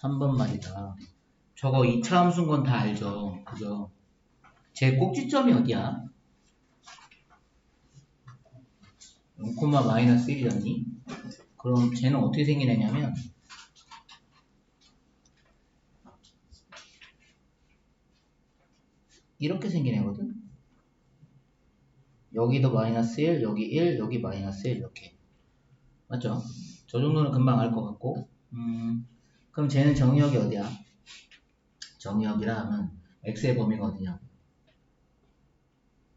3번 말이다. 저거 2차 함수인 건 다 알죠? 그죠? 제 꼭지점이 어디야? 0, 마이너스 1이었니? 그럼 쟤는 어떻게 생긴 애냐면 이렇게 생긴 애거든? 여기도 마이너스 1, 여기 1, 여기 마이너스 1 이렇게. 맞죠? 저 정도는 금방 알 것 같고 그럼 쟤는 정의역이 어디야? 정의역이라 하면 x의 범위가 어디냐?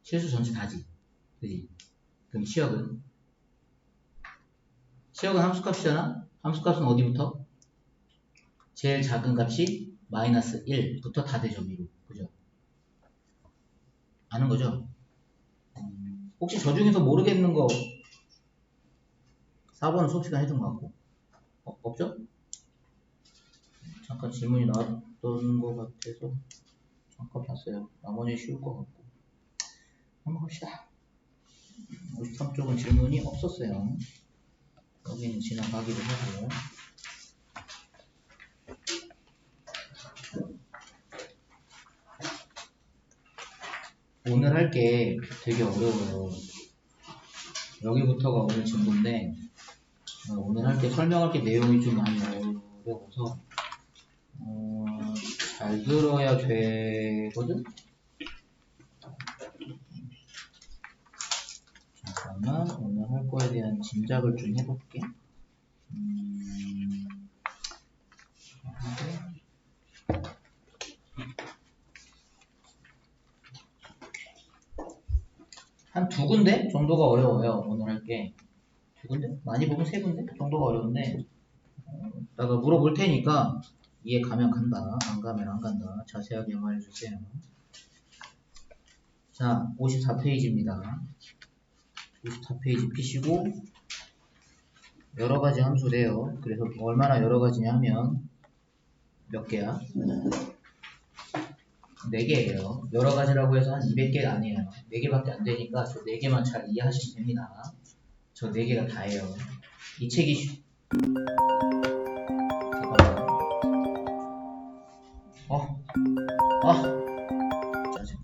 실수 전체 다지. 그지? 그럼 치역은? 치역은 함수값이잖아? 함수값은 어디부터? 제일 작은 값이 마이너스 1부터 다 되죠, 위로. 그죠? 아는 거죠? 혹시 저 중에서 모르겠는 거 4번은 수업시간 해둔 것 같고 없죠? 잠깐 질문이 나왔던 것 같아서 잠깐 봤어요. 나머지 쉬울 것 같고 한번 갑시다. 53쪽은 질문이 없었어요. 여기는 지나가기로 하고 오늘 할 게 되게 어려워요. 여기부터가 오늘 진도인데 오늘 할 게 설명할 게 내용이 좀 많이 어려워서 잘 들어야 되거든? 잠깐만 오늘 할 거에 대한 짐작을 좀 해볼게. 한 두 군데 정도가 어려워요. 오늘 할 게. 두 군데? 많이 보면 세 군데 정도가 어려운데 내가 물어볼 테니까 이해 가면 간다, 안 가면 안 간다. 자세하게 말해주세요. 자, 54페이지입니다. 54페이지 피시고 여러가지 함수래요. 그래서 얼마나 여러가지냐 하면 몇 개야? 4개예요. 여러가지라고 해서 한 200개가 아니에요. 4개밖에 안 되니까 저 4개만 잘 이해하시면 됩니다. 저 4개가 다예요. 이 책이 짜증.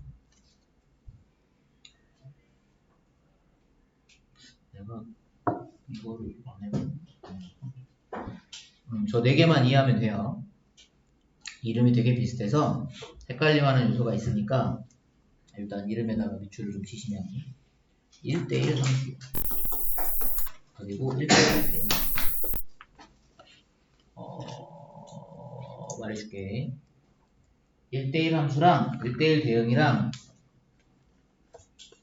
내가 이거를 안 해보네. 저 4개만 이해하면 돼요. 이름이 되게 비슷해서 헷갈림하는 요소가 있으니까 일단 이름에다가 밑줄을 좀 치시면 1대1 함수 그리고 1대1 말해줄게. 1대1 함수랑 1대1 대응이랑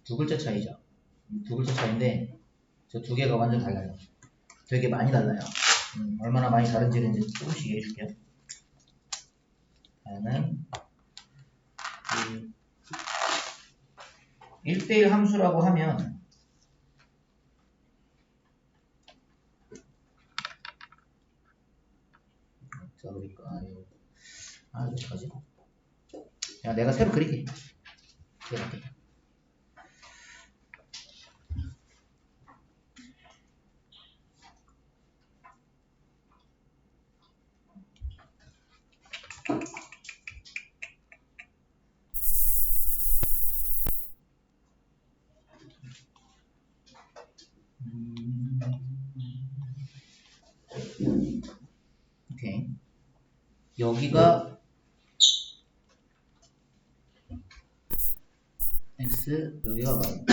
두 글자 차이죠. 두 글자 차이인데 저 두 개가 완전 달라요. 되게 많이 달라요. 얼마나 많이 다른지는 이제 조금씩 얘기해줄게요. 다음은 1대1 함수라고 하면 써버릴까요? 어떡하지? 야, 내가 새로 그릴게. 그래. 오케이. 여기가 x, 여기가 y.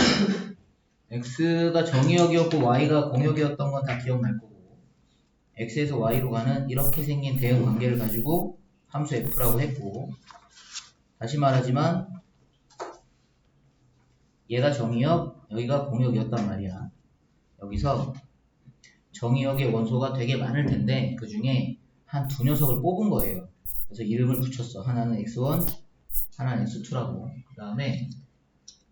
x가 정의역이었고 y가 공역이었던 건 다 기억날 거고 x에서 y로 가는 이렇게 생긴 대응 관계를 가지고 함수 f라고 했고 다시 말하지만 얘가 정의역, 여기가 공역이었단 말이야. 여기서 정의역의 원소가 되게 많을 텐데 그 중에 한 두 녀석을 뽑은 거예요. 그래서 이름을 붙였어. 하나는 x1, 하나는 x2라고. 그 다음에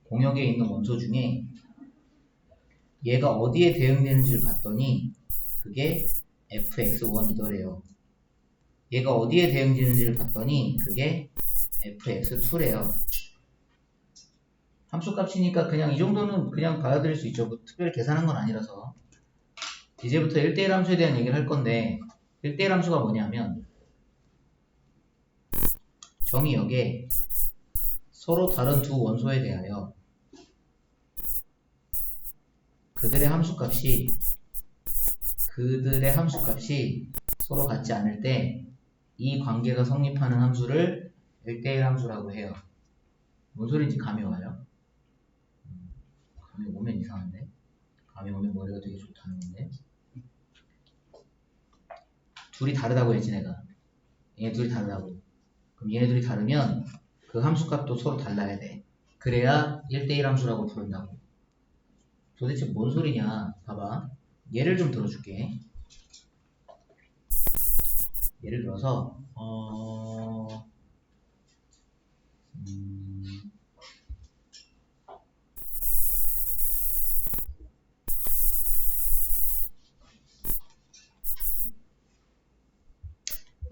공역에 있는 원소 중에 얘가 어디에 대응되는지를 봤더니 그게 fx1이더래요. 얘가 어디에 대응되는지를 봤더니 그게 fx2래요. 함수값이니까 그냥 이 정도는 그냥 받아들일 수 있죠. 뭐 특별히 계산한 건 아니라서. 이제부터 1대1 함수에 대한 얘기를 할 건데 1대1 함수가 뭐냐면 정의역에 서로 다른 두 원소에 대하여 그들의 함수값이 서로 같지 않을 때 이 관계가 성립하는 함수를 1대1 함수라고 해요. 뭔 소리인지 감이 와요? 감이 오면 이상한데? 감이 오면 머리가 되게 좋다는 건데? 둘이 다르다고 했지 내가. 얘네 둘이 다르다고. 그럼 얘네 둘이 다르면 그 함수값도 서로 달라야 돼. 그래야 1대1 함수라고 부른다고. 도대체 뭔 소리냐? 봐봐. 예를 좀 들어줄게. 예를 들어서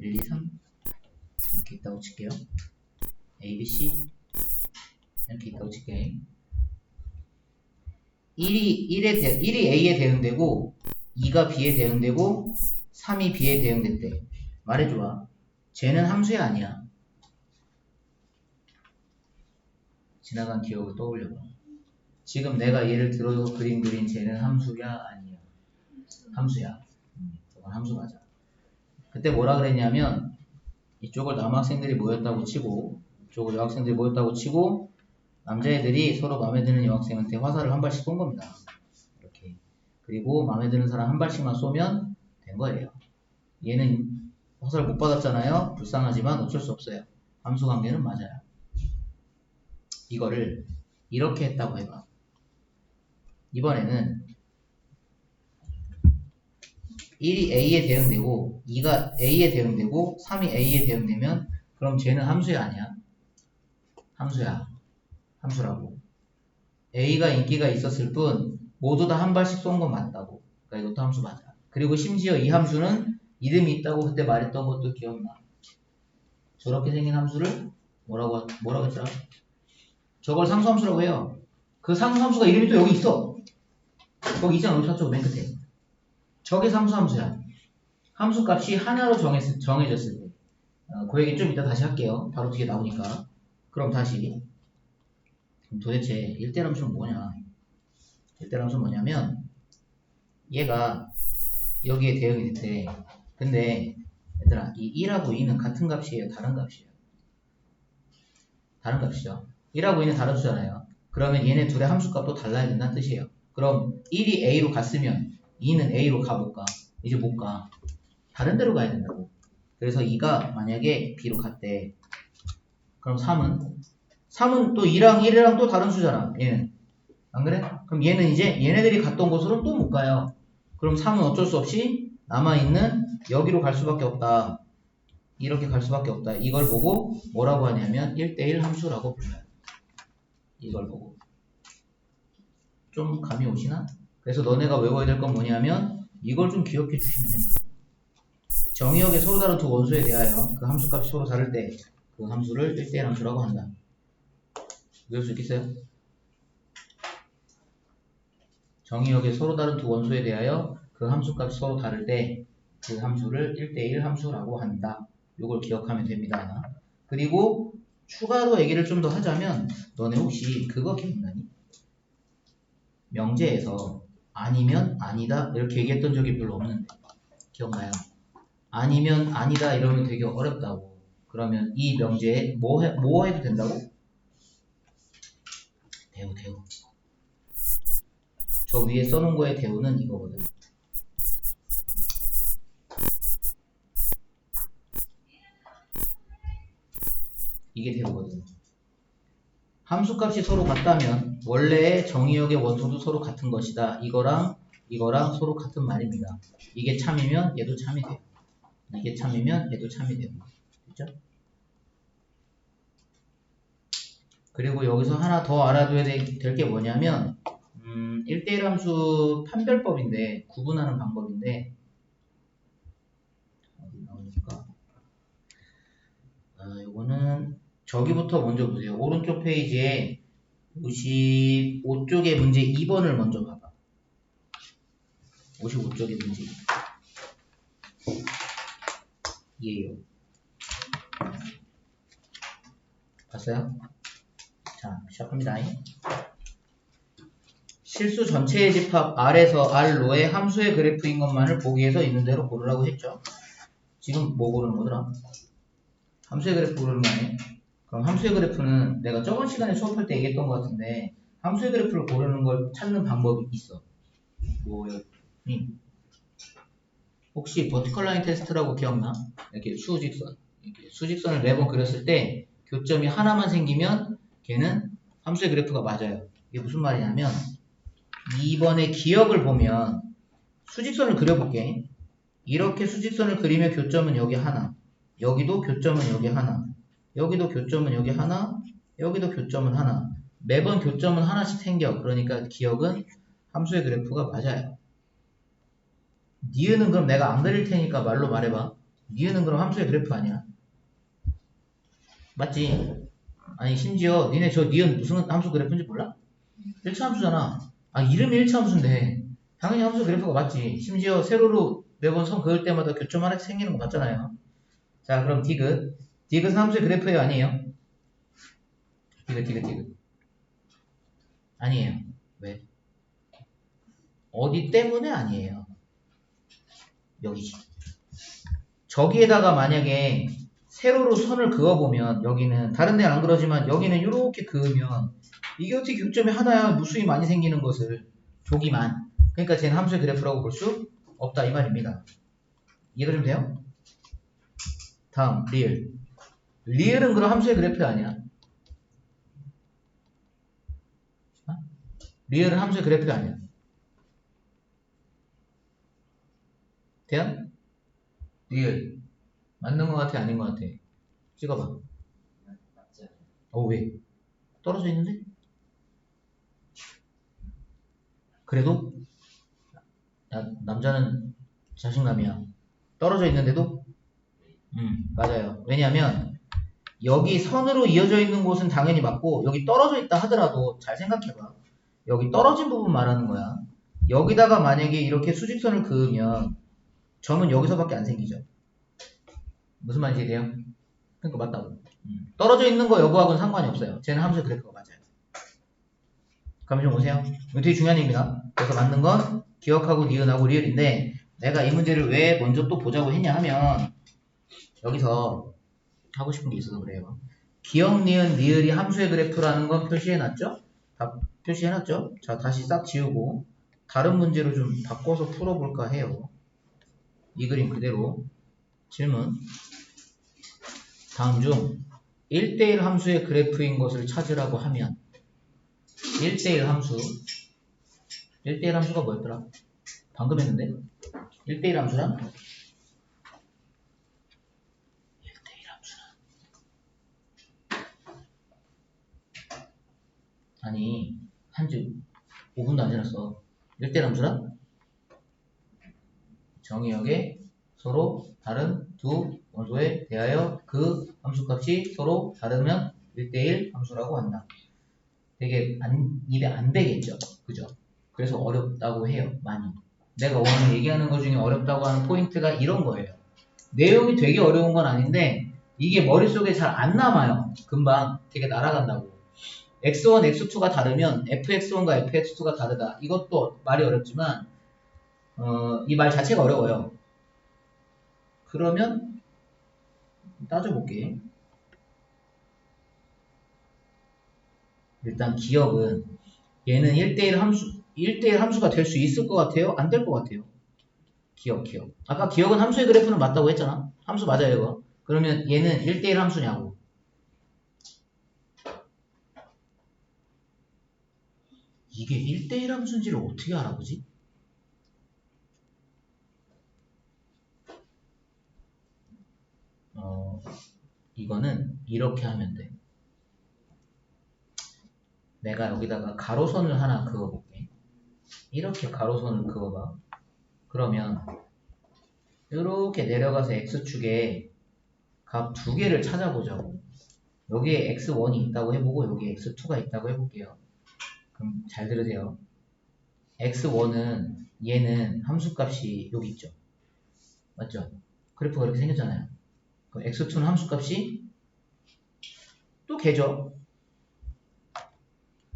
1, 2, 3 이렇게 있다고 칠게요. A, B, C 이렇게 있다고 칠게. 1이 A에 대응되고 2가 B에 대응되고 3이 B에 대응됐대. 말해줘봐. 쟤는 함수야 아니야? 지나간 기억을 떠올려봐. 지금 내가 예를 들어서 그린 쟤는 함수야 아니야? 함수야. 저건 함수 맞아. 그때 뭐라 그랬냐면 이쪽을 남학생들이 모였다고 치고 이쪽을 여학생들이 모였다고 치고 남자애들이 서로 마음에 드는 여학생한테 화살을 한 발씩 쏜 겁니다. 이렇게. 그리고 마음에 드는 사람 한 발씩만 쏘면 된 거예요. 얘는 화살을 못 받았잖아요. 불쌍하지만 어쩔 수 없어요. 함수 관계는 맞아요. 이거를 이렇게 했다고 해봐. 이번에는 1이 A에 대응되고 2가 A에 대응되고 3이 A에 대응되면 그럼 쟤는 함수야 아니야? 함수야. 함수라고. A가 인기가 있었을 뿐 모두 다 한 발씩 쏜 건 맞다고. 그러니까 이것도 함수 맞아. 그리고 심지어 이 함수는 이름이 있다고 그때 말했던 것도 기억나. 저렇게 생긴 함수를 뭐라고 했더라? 저걸 상수함수라고 해요. 그 상수함수가 이름이 또 여기 있어. 거기 있잖아. 우리 저쪽 맨 끝에. 저게 상수함수야. 함수값이 하나로 정해졌을 때. 그 얘기 좀 이따 다시 할게요. 바로 뒤에 나오니까. 그럼 다시. 그럼 도대체 1대1 함수는 뭐냐? 1대1 함수는 뭐냐면 얘가 여기에 대응이 됐대. 근데 얘들아 이 1하고 2는 같은 값이에요? 다른 값이에요? 다른 값이죠. 1하고 2는 다른 수잖아요. 그러면 얘네 둘의 함수값도 달라야 된다는 뜻이에요. 그럼 1이 A로 갔으면 2는 A로 가볼까? 이제 못 가. 다른 데로 가야 된다고. 그래서 2가 만약에 B로 갔대. 그럼 3은 또 2랑 1이랑 또 다른 수잖아. 얘는. 안 그래? 그럼 얘는 이제 얘네들이 갔던 곳으로 또 못 가요. 그럼 3은 어쩔 수 없이 남아있는 여기로 갈 수밖에 없다. 이렇게 갈 수밖에 없다. 이걸 보고 뭐라고 하냐면 1대1 함수라고 불러요. 이걸 보고. 좀 감이 오시나? 그래서 너네가 외워야 될 건 뭐냐면 이걸 좀 기억해 주시면 됩니다. 정의역의 서로 다른 두 원소에 대하여 그 함수값이 서로 다를 때 그 함수를 1대1 함수라고 한다. 외울 수 있겠어요? 정의역의 서로 다른 두 원소에 대하여 그 함수값이 서로 다를 때 그 함수를 1대1 함수라고 한다. 이걸 기억하면 됩니다. 그리고 추가로 얘기를 좀 더 하자면 너네 혹시 그거 기억나니? 명제에서 아니면 아니다 이렇게 얘기했던 적이 별로 없는데 기억나요? 아니면 아니다 이러면 되게 어렵다고. 그러면 이 명제에 뭐 해도 된다고? 대우. 저 위에 써놓은 거의 대우는 이거거든. 이게 대우거든. 함수값이 서로 같다면 원래의 정의역의 원소도 서로 같은 것이다. 이거랑 서로 같은 말입니다. 이게 참이면 얘도 참이 돼요. 이게 참이면 얘도 참이 되고. 됐죠? 그리고 여기서 하나 더 알아둬야 될 게 뭐냐면 1대1 함수 판별법인데 구분하는 방법인데 어디 나오니까 요거는 저기부터 먼저 보세요. 오른쪽 페이지에 55쪽의 문제 2번을 먼저 봐봐. 55쪽의 문제 2예요. 됐어요? 자, 시작합니다. 실수 전체의 집합 R에서 R로의 함수의 그래프인 것만을 보기 위해서 있는 대로 고르라고 했죠. 지금 뭐 고르는 거더라? 함수의 그래프 고르는 거 아니에요? 그럼 함수의 그래프는 내가 저번 시간에 수업할 때 얘기했던 것 같은데 함수의 그래프를 고르는 걸 찾는 방법이 있어. 뭐요? 혹시 버티컬 라인 테스트라고 기억나? 이렇게 수직선. 이렇게 수직선을 4번 그렸을 때 교점이 하나만 생기면 걔는 함수의 그래프가 맞아요. 이게 무슨 말이냐면 2번의 기억을 보면 수직선을 그려볼게. 이렇게 수직선을 그리면 교점은 여기 하나, 여기도 교점은 여기 하나, 여기도 교점은 여기 하나, 여기도 교점은 하나. 매번 교점은 하나씩 생겨. 그러니까 기억은 함수의 그래프가 맞아요. 니은은 그럼 내가 안 그릴 테니까 말로 말해봐. 니은은 그럼 함수의 그래프 아니야? 맞지? 아니 심지어 니네 저 니은 무슨 함수 그래프인지 몰라? 1차 함수잖아. 아 이름이 1차 함수인데 당연히 함수 그래프가 맞지. 심지어 세로로 매번 선 그을 때마다 교점 하나씩 생기는 거 맞잖아요. 자 그럼 디귿. 디귿은 함수의 그래프예요 아니에요? 디귿 아니에요. 왜? 어디 때문에 아니에요. 여기지. 저기에다가 만약에 세로로 선을 그어보면 여기는 다른 데는 안 그러지만 여기는 이렇게 그으면 이게 어떻게 교점이 하나야 무수히 많이 생기는 것을 조기만. 그러니까 쟤는 함수의 그래프라고 볼 수 없다 이 말입니다. 이해가 좀 돼요? 다음 리을. 리을은 그럼 함수의 그래프 아니야? 리을은 함수의 그래프가 아니야. 대안? 리을 맞는 것 같아 아닌 것 같아? 찍어봐. 왜? 떨어져 있는데? 그래도? 야, 남자는 자신감이야. 떨어져 있는데도? 맞아요. 왜냐면 여기 선으로 이어져 있는 곳은 당연히 맞고 여기 떨어져 있다 하더라도 잘 생각해봐. 여기 떨어진 부분 말하는 거야. 여기다가 만약에 이렇게 수직선을 그으면 점은 여기서밖에 안 생기죠. 무슨 말인지 이해돼요? 그러니까 맞다고. 떨어져 있는 거 여부하고는 상관이 없어요. 쟤는 함수의 그래프가 맞아요. 감이 좀 오세요? 이거 되게 중요한 얘기입니다. 그래서 맞는 건 기억하고 니은하고 리을인데 내가 이 문제를 왜 먼저 또 보자고 했냐 하면 여기서 하고 싶은 게 있어서 그래요. 기억, 니은, 리을이 함수의 그래프라는 건 표시해놨죠? 다 표시해놨죠? 자, 다시 싹 지우고 다른 문제로 좀 바꿔서 풀어볼까 해요. 이 그림 그대로. 질문. 다음 중 1대1 함수의 그래프인 것을 찾으라고 하면 1대1 함수 1대1 함수가 뭐였더라? 방금 했는데 1대1 함수란? 1대1 함수란 아니 한지 5분도 안 지났어. 1대1 함수란? 정의역에 서로 다른 두 원소에 대하여 그 함수값이 서로 다르면 1대1 함수라고 한다. 되게 입에 안 되겠죠? 그죠? 그래서 어렵다고 해요. 많이. 내가 오늘 얘기하는 것 중에 어렵다고 하는 포인트가 이런 거예요. 내용이 되게 어려운 건 아닌데 이게 머릿속에 잘 안 남아요. 금방 되게 날아간다고. x1, x2가 다르면 fx1과 fx2가 다르다. 이것도 말이 어렵지만 이 말 자체가 어려워요. 그러면 따져볼게. 일단 기억은 얘는 1대1 함수가 될 수 있을 것 같아요? 안 될 것 같아요? 기억. 아까 기억은 함수의 그래프는 맞다고 했잖아. 함수 맞아요, 이거. 그러면 얘는 1대1 함수냐고. 이게 1대1 함수인지를 어떻게 알아보지? 이거는 이렇게 하면 돼. 내가 여기다가 가로선을 하나 그어볼게. 이렇게 가로선을 그어봐. 그러면 이렇게 내려가서 x축에 값 두 개를 찾아보자고. 여기에 x1이 있다고 해보고 여기에 x2가 있다고 해볼게요. 그럼 잘 들으세요. x1은 얘는 함수값이 여기 있죠. 맞죠? 그래프가 이렇게 생겼잖아요. 그럼 x2는 함수값이 또 개죠.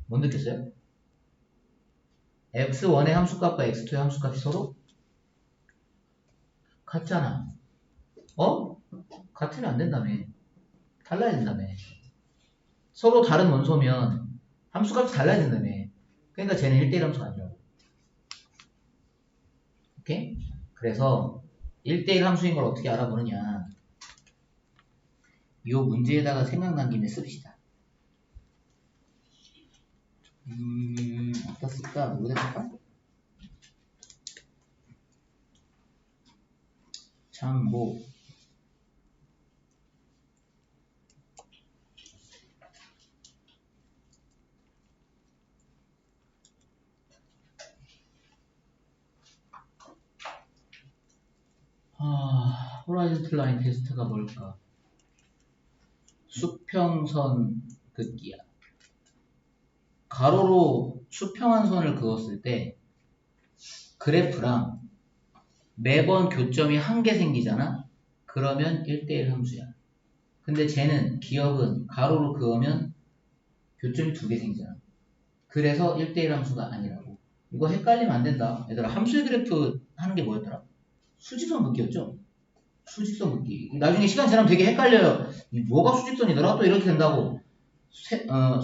못 느꼈어요? x1의 함수값과 x2의 함수값이 서로 같잖아. 같으면 안 된다며. 달라야 된다며. 서로 다른 원소면 함수값이 달라야 된다며. 그러니까 쟤는 1대1 함수가 아니라고. 오케이? 그래서 1대1 함수인 걸 어떻게 알아보느냐. 이 문제에다가 생각난 김에 씁시다. 어디다 쓸까? 뭐다 쓸까? 참고. 호라이즌 라인 테스트가 뭘까? 수평선 긋기야. 가로로 수평한 선을 그었을 때 그래프랑 매번 교점이 한 개 생기잖아? 그러면 1대1 함수야. 근데 쟤는 기억은 가로로 그으면 교점이 2개 생기잖아. 그래서 1대1 함수가 아니라고. 이거 헷갈리면 안 된다. 얘들아, 함수의 그래프 하는 게 뭐였더라? 수직선 긋기였죠? 수직선 긋기. 나중에 시간 지나면 되게 헷갈려요. 뭐가 수직선이더라? 또 이렇게 된다고.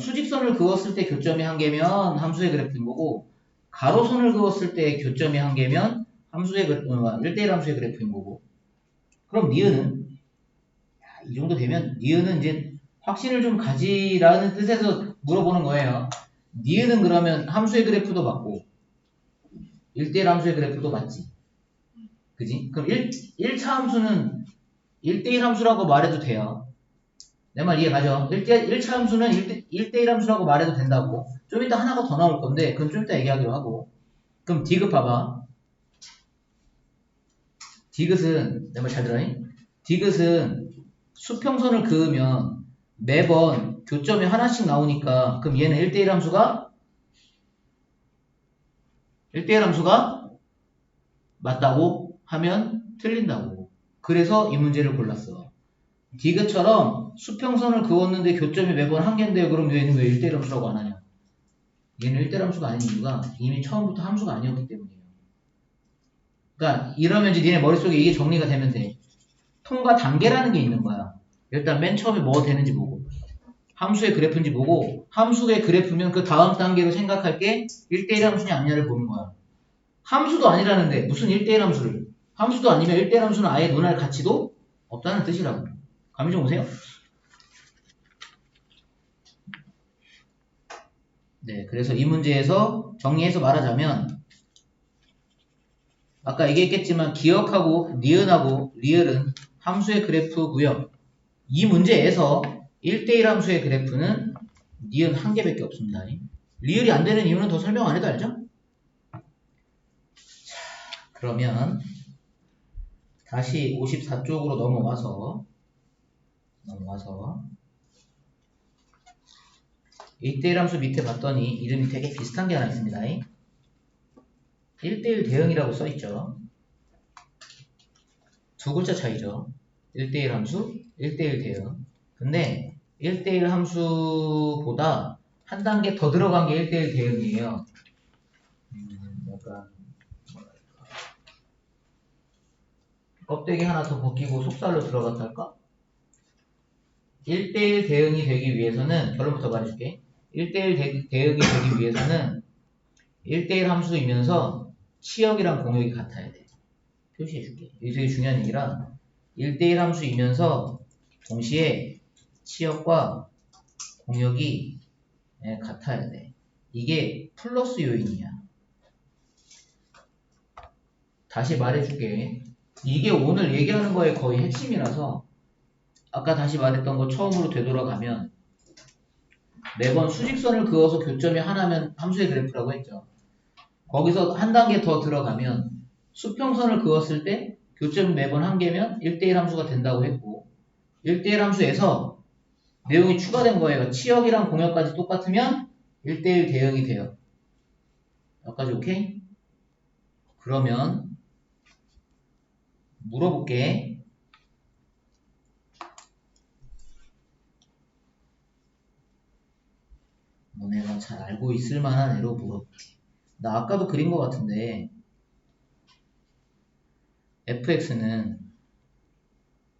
수직선을 그었을 때 교점이 한 개면 함수의 그래프인 거고, 가로선을 그었을 때 교점이 한 개면 1대1 함수의 그래프인 거고. 그럼 니은은? 이 정도 되면 니은은 이제 확신을 좀 가지라는 뜻에서 물어보는 거예요. 니은은 그러면 함수의 그래프도 맞고 1대1 함수의 그래프도 맞지. 그지? 그럼 1차 함수는 1대1 함수라고 말해도 돼요. 내 말 이해 가죠? 1차 함수는 1대1 함수라고 말해도 된다고. 좀 이따 하나가 더 나올 건데 그건 좀 이따 얘기하기로 하고. 그럼 디귿 봐봐. 디귿은 내 말 잘 들어니? 디귿은 수평선을 그으면 매번 교점이 하나씩 나오니까 그럼 얘는 1대1 함수가 맞다고 하면 틀린다고. 그래서 이 문제를 골랐어. 디귿처럼 수평선을 그었는데 교점이 매번 한 개인데 그럼 얘는 왜 1대1 함수라고 안 하냐? 얘는 1대1 함수가 아닌 이유가 이미 처음부터 함수가 아니었기 때문이에요. 그러니까 이러면 이제 니네 머릿속에 이게 정리가 되면 돼. 통과 단계라는 게 있는 거야. 일단 맨 처음에 뭐 되는지 보고 함수의 그래프인지 보고 함수의 그래프면 그 다음 단계로 생각할 게 1대1 함수냐 아니냐를 보는 거야. 함수도 아니라는데 무슨 1대1 함수를 함수도 아니면 1대1 함수는 아예 논할 가치도 없다는 뜻이라고. 감이 좀 오세요? 네, 그래서 이 문제에서 정리해서 말하자면 아까 얘기했겠지만 기억하고 니은하고 리을은 함수의 그래프고요. 이 문제에서 1대1 함수의 그래프는 니은 한 개밖에 없습니다. 리을이 안 되는 이유는 더 설명 안 해도 알죠? 자, 그러면 다시 54쪽으로 넘어와서 1대1 함수 밑에 봤더니 이름이 되게 비슷한 게 하나 있습니다. 1대1 대응이라고 써있죠. 두 글자 차이죠. 1대1 함수, 1대1 대응. 근데 1대1 함수보다 한 단계 더 들어간 게 1대1 대응이에요. 약간 껍데기 하나 더 벗기고 속살로 들어갔다 할까? 1대1 대응이 되기 위해서는 결론부터 말해줄게. 1대1 대응이 되기 위해서는 1대1 함수이면서 치역이랑 공역이 같아야 돼. 표시해줄게. 이게 되게 중요한 얘기라 1대1 함수이면서 동시에 치역과 공역이 같아야 돼. 이게 플러스 요인이야. 다시 말해줄게. 이게 오늘 얘기하는 거의 거의 핵심이라서 아까 다시 말했던 거 처음으로 되돌아가면 매번 수직선을 그어서 교점이 하나면 함수의 그래프라고 했죠. 거기서 한 단계 더 들어가면 수평선을 그었을 때 교점이 매번 한 개면 1대1 함수가 된다고 했고 1대1 함수에서 내용이 추가된 거예요. 치역이랑 공역까지 똑같으면 1대1 대응이 돼요. 여기까지 오케이? 그러면 물어볼게. 알고 있을 만한 애로 물어볼게. 나 아까도 그린 것 같은데 fx는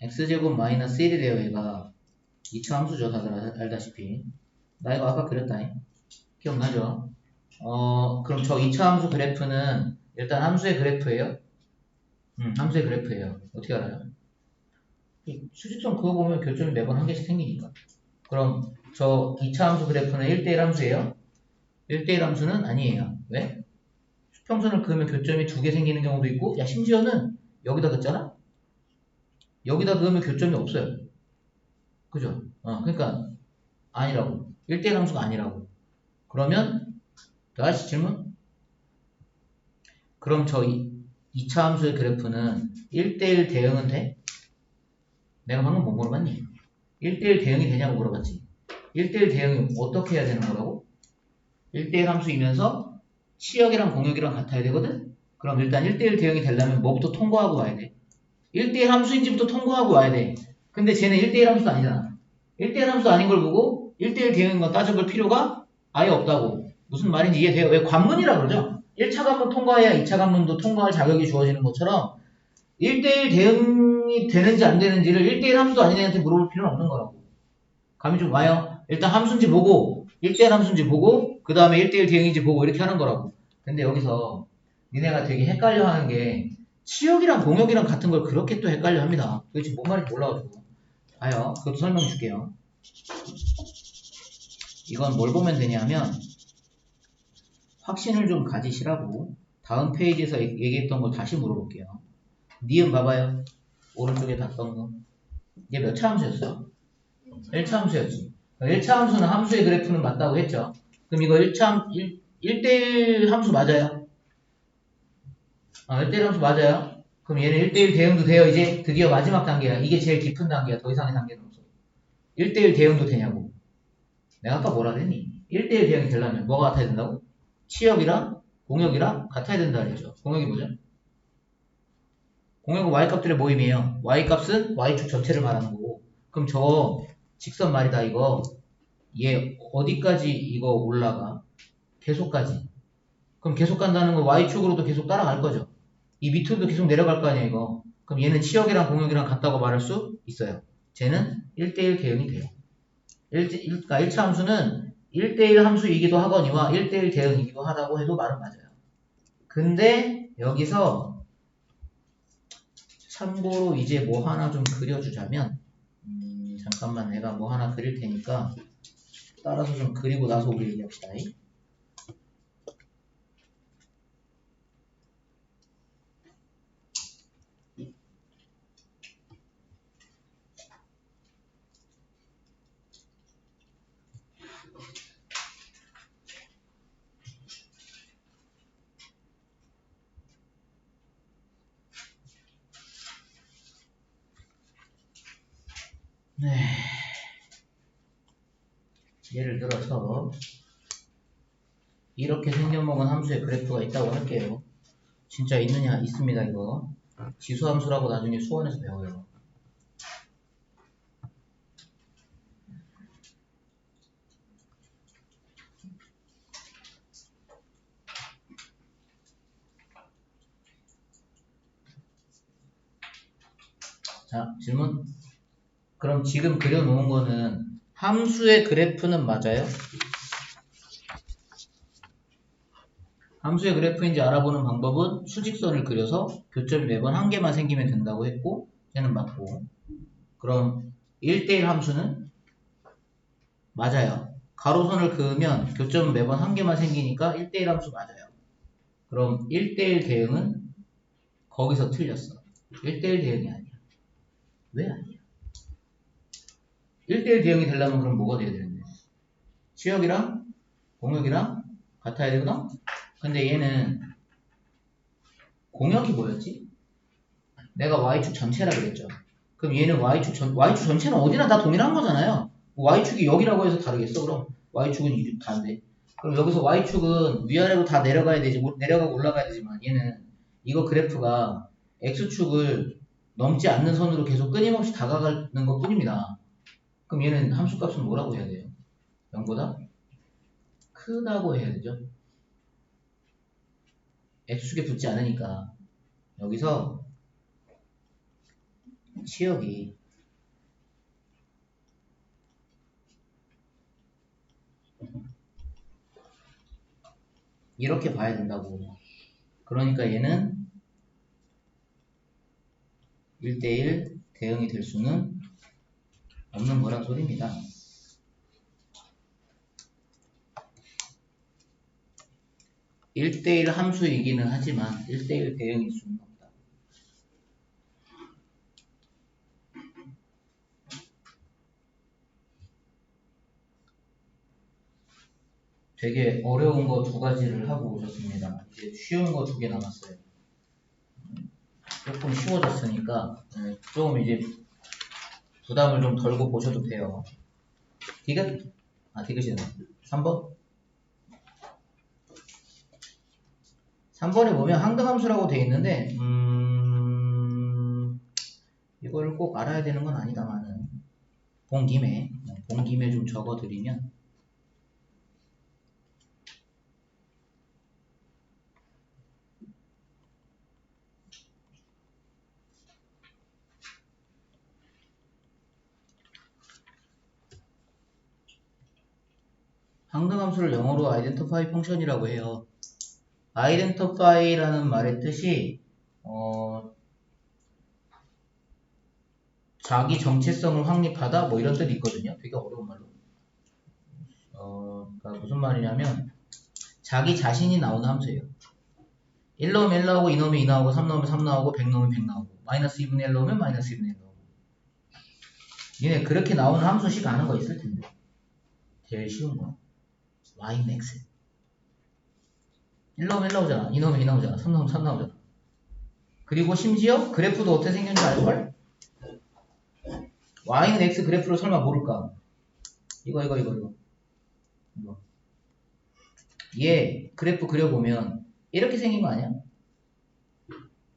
x제곱 마이너스 1이 돼요. 얘가 2차 함수죠. 다들 알다시피. 나 이거 아까 그렸다잉. 기억나죠? 그럼 저 2차 함수 그래프는 일단 함수의 그래프예요? 함수의 그래프예요. 어떻게 알아요? 수직선 그거 보면 교점이 매번 한 개씩 생기니까. 그럼 저 2차 함수 그래프는 1대1 함수예요? 1대1 함수는 아니에요. 왜? 수평선을 그으면 교점이 2개 생기는 경우도 있고, 야, 심지어는 여기다 긋잖아? 여기다 그으면 교점이 없어요. 그죠? 그러니까 아니라고. 1대1 함수가 아니라고. 그러면 다시 질문? 그럼 저 2차 함수의 그래프는 1대1 대응은 돼? 내가 방금 뭐 물어봤니? 1대1 대응이 되냐고 물어봤지. 1대1 대응이 어떻게 해야 되는 거라고? 1대1 함수이면서 치역이랑 공역이랑 같아야 되거든? 그럼 일단 1대1 대응이 되려면 뭐부터 통과하고 와야 돼? 1대1 함수인지부터 통과하고 와야 돼. 근데 쟤는 1대1 함수도 아니잖아. 1대1 함수 아닌 걸 보고 1대1 대응인 건 따져볼 필요가 아예 없다고. 무슨 말인지 이해돼요? 왜 관문이라 그러죠? 1차 관문 통과해야 2차 관문도 통과할 자격이 주어지는 것처럼 1대1 대응이 되는지 안 되는지를 1대1 함수도 아닌 애한테 물어볼 필요는 없는 거라고. 감이 좀 와요? 일단 함수인지 보고 1대1 함수인지 보고 그 다음에 1대1 대응인지 보고 이렇게 하는 거라고. 근데 여기서 니네가 되게 헷갈려 하는 게 치역이랑 공역이랑 같은 걸 그렇게 또 헷갈려 합니다. 도대체 뭔 말인지 몰라가지고. 봐요. 그것도 설명 줄게요. 이건 뭘 보면 되냐면 확신을 좀 가지시라고 다음 페이지에서 얘기했던 걸 다시 물어볼게요. 니은 봐봐요. 오른쪽에 봤던 거. 이게 몇 차 함수였어? 1차 함수였지. 1차 함수는 함수의 그래프는 맞다고 했죠. 그럼 이거 1대1 함수 맞아요? 1대1 함수 맞아요? 그럼 얘는 1대1 대응도 돼요. 이제 드디어 마지막 단계야. 이게 제일 깊은 단계야. 더 이상의 단계는 없어. 1대1 대응도 되냐고. 내가 아까 뭐라 그랬니? 1대1 대응이 되려면 뭐가 같아야 된다고? 치역이랑 공역이랑 같아야 된다 그랬죠. 공역이 뭐죠? 공역은 y값들의 모임이에요. y값은 y축 전체를 말하는 거고. 그럼 저 직선 말이다 이거. 얘 어디까지 이거 올라가? 계속까지. 그럼 계속 간다는 건 y축으로도 계속 따라갈 거죠. 이 밑으로도 계속 내려갈 거 아니야 이거. 그럼 얘는 치역이랑 공역이랑 같다고 말할 수 있어요. 쟤는 1대1 대응이 돼요. 그러니까 1차 함수는 1대1 함수이기도 하거니와 1대1 대응이기도 하다고 해도 말은 맞아요. 근데 여기서 참고로 이제 뭐 하나 좀 그려주자면 잠깐만 내가 뭐 하나 그릴 테니까 따라서 좀 그리고 나서 우리 얘기합시다. 네. 예를 들어서 이렇게 생겨먹은 함수의 그래프가 있다고 할게요. 진짜 있느냐? 있습니다 이거. 지수함수라고 나중에 수원에서 배워요. 자, 질문. 그럼 지금 그려놓은 거는 함수의 그래프는 맞아요? 함수의 그래프인지 알아보는 방법은 수직선을 그려서 교점이 매번 한 개만 생기면 된다고 했고 얘는 맞고. 그럼 1대1 함수는 맞아요. 가로선을 그으면 교점은 매번 한 개만 생기니까 1대1 함수 맞아요. 그럼 1대1 대응은 거기서 틀렸어. 1대1 대응이 아니야. 왜 아니야? 1대1 대응이 되려면 그럼 뭐가 돼야 되는데? 치역이랑 공역이랑 같아야 되구나? 근데 얘는 공역이 뭐였지? 내가 y축 전체라 그랬죠. 그럼 얘는 y축 전체는 어디나 다 동일한 거잖아요. y축이 여기라고 해서 다르겠어? 그럼 y축은 다인데. 그럼 여기서 y축은 위아래로 다 내려가야 되지, 내려가고 올라가야 되지만 얘는 이거 그래프가 x축을 넘지 않는 선으로 계속 끊임없이 다가가는 것 뿐입니다. 그럼 얘는 함수값은 뭐라고 해야 돼요? 0보다 크다고 해야 되죠. x축에 붙지 않으니까 여기서 치역이 이렇게 봐야 된다고. 그러니까 얘는 1대1 대응이 될 수는 없는 거란 소리입니다. (1대1) 함수이기는 하지만 (1대1) 대응일 수는 없다. 되게 어려운 거 2가지를 하고 오셨습니다. 이제 쉬운 거 2개 남았어요. 조금 쉬워졌으니까 조금 이제 부담을 좀 덜고 보셔도 돼요. 디귿? 디귿이네. 3번? 3번에 보면 항등함수라고 되어 있는데 이걸 꼭 알아야 되는 건 아니다만은 본 김에 좀 적어드리면 항등함수를 영어로 identify 펑션이라고 해요. identify라는 말의 뜻이 자기 정체성을 확립하다 뭐 이런 뜻이 있거든요. 되게 어려운 말로. 그러니까 무슨 말이냐면 자기 자신이 나오는 함수예요. 1 넣으면 1 나오고 2 넣으면 2 나오고 3 넣으면 3 나오고 100 넣으면 100 나오고 마이너스 2분의 1 넣으면 마이너스 2분의 1 나오고 얘네 그렇게 나오는 함수식 아는 거 있을 텐데 제일 쉬운 거 y는 x 1 넣으면 1 나오잖아 2 넣으면 2 나오잖아 3 넣으면 3 나오잖아 그리고 심지어 그래프도 어떻게 생겼는지 알걸? y는 x 그래프를 설마 모를까? 이거 얘 그래프 그려보면 이렇게 생긴 거 아니야?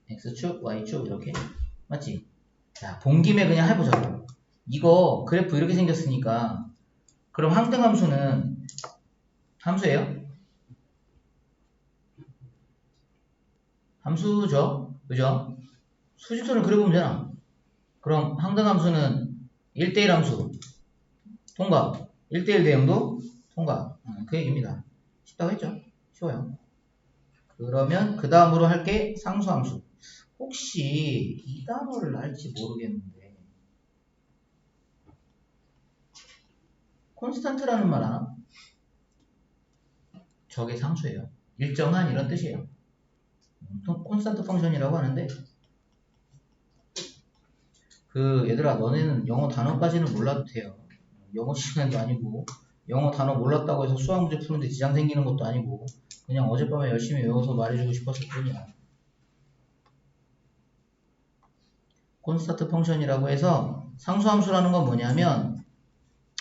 x축, y축 이렇게 맞지? 자, 본 김에 그냥 해보자고. 이거 그래프 이렇게 생겼으니까 그럼 항등함수는 함수예요? 함수죠? 그죠? 수직선을 그려보면 되나? 그럼 항등함수는 1대1 함수 통과 1대1 대응도 통과 그 얘기입니다. 쉽다고 했죠? 쉬워요. 그러면 그 다음으로 할 게 상수함수. 혹시 이 단어를 알지 모르겠는데 콘스탄트라는 말 아나? 저게 상수예요. 일정한 이런 뜻이에요. 콘스탄트 펑션이라고 하는데 얘들아 너네는 영어 단어까지는 몰라도 돼요. 영어 시간도 아니고 영어 단어 몰랐다고 해서 수학 문제 푸는데 지장 생기는 것도 아니고 그냥 어젯밤에 열심히 외워서 말해주고 싶었을 뿐이야. 콘스탄트 펑션이라고 해서 상수함수라는 건 뭐냐면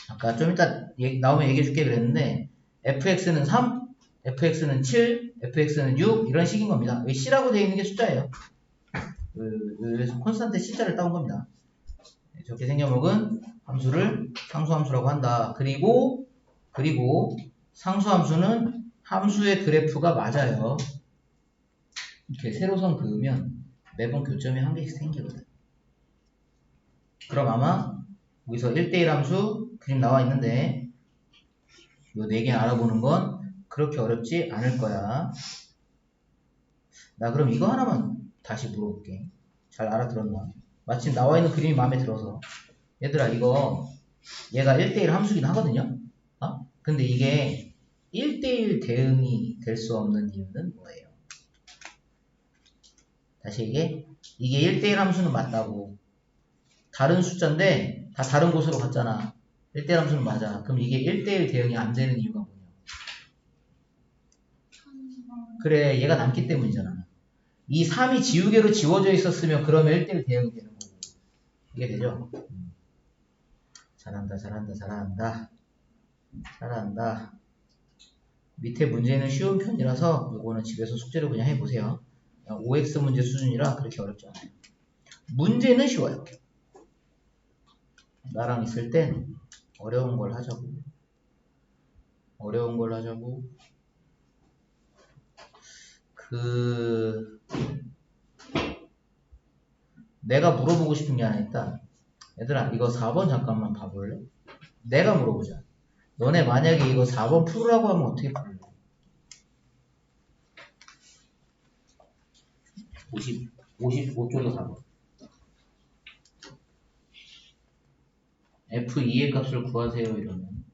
아까 좀 이따 나오면 얘기해 줄게 그랬는데 fx는 3, fx는 7, fx는 6 이런 식인 겁니다. 여기 c라고 되어 있는 게 숫자예요. 그래서 콘스탄트 c자를 따온 겁니다. 저렇게 생겨먹은 함수를 상수함수라고 한다. 그리고 상수함수는 함수의 그래프가 맞아요. 이렇게 세로선 그으면 매번 교점이 한 개씩 생기거든. 그럼 아마 여기서 1대1 함수 그림 나와 있는데 이 4개 알아보는 건 그렇게 어렵지 않을 거야. 나 그럼 이거 하나만 다시 물어볼게. 잘 알아들었나? 마침 나와 있는 그림이 마음에 들어서. 얘들아 이거 얘가 1대1 함수긴 하거든요. 근데 이게 1대1 대응이 될 수 없는 이유는 뭐예요? 다시 이게 1대1 함수는 맞다고. 다른 숫자인데 다 다른 곳으로 갔잖아. 1대1 함수는 맞아. 그럼 이게 1대1 대응이 안 되는 이유가 뭐냐? 그래 얘가 남기 때문이잖아. 이 3이 지우개로 지워져 있었으면 그러면 1대1 대응이 되는 거고. 이게 되죠? 잘한다. 밑에 문제는 쉬운 편이라서 이거는 집에서 숙제로 그냥 해보세요. OX 문제 수준이라 그렇게 어렵지 않아요. 문제는 쉬워요. 나랑 있을 땐 어려운 걸 하자고. 어려운 걸 하자고. 내가 물어보고 싶은 게 하나 있다. 얘들아, 이거 4번 잠깐만 봐볼래? 내가 물어보자. 너네 만약에 이거 4번 풀으라고 하면 어떻게 풀래? 55쪽에 4번. F2의 값을 구하세요, 이러면.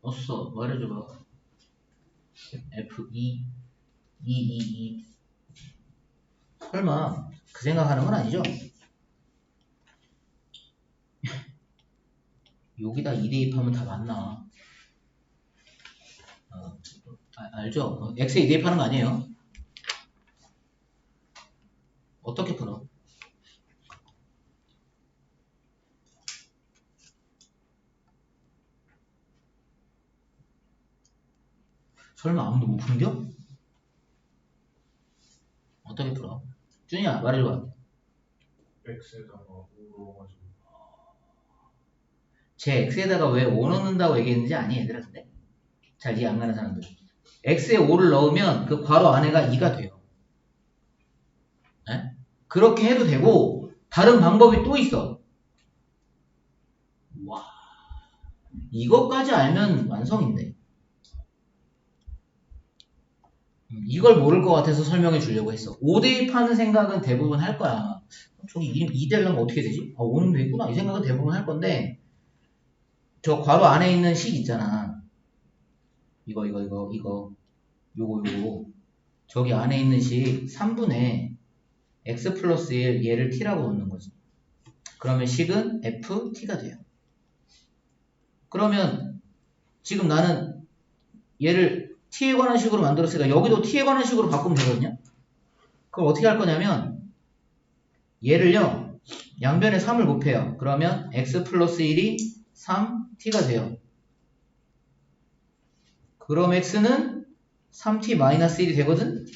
어서 말해줘봐. F2, 2. 설마 그 생각하는 건 아니죠? 여기다 2 대입하면 다 맞나? 알죠? X에 2 대입하는 거 아니에요? 어떻게 풀어? 설마 아무도 못 풀겨? 어떻게 풀어? 준이야 말해줘봐. X에다가 5 넣어가지고 제 X에다가 왜 5 넣는다고 얘기했는지 아니 얘들아 근데? 잘 이해 안 가는 사람들. X에 5를 넣으면 그 괄호 안에가 2가 돼요. 네? 그렇게 해도 되고 다른 방법이 또 있어. 와, 이것까지 알면 완성인데. 이걸 모를 것 같아서 설명해 주려고 했어. 5 대입하는 생각은 대부분 할 거야. 저기 2 되려면 어떻게 되지? 5는 돼 있구나. 이 생각은 대부분 할 건데 저 괄호 안에 있는 식 있잖아. 이거 요거 저기 안에 있는 식 3분의 x 플러스 1 얘를 t라고 놓는 거지. 그러면 식은 ft가 돼요. 그러면 지금 나는 얘를 t에 관한 식으로 만들었으니까 여기도 t에 관한 식으로 바꾸면 되거든요. 그럼 어떻게 할 거냐면 얘를요 양변에 3을 곱해요. 그러면 x 플러스 1이 3t가 돼요. 그럼 x는 3t 마이너스 1이 되거든?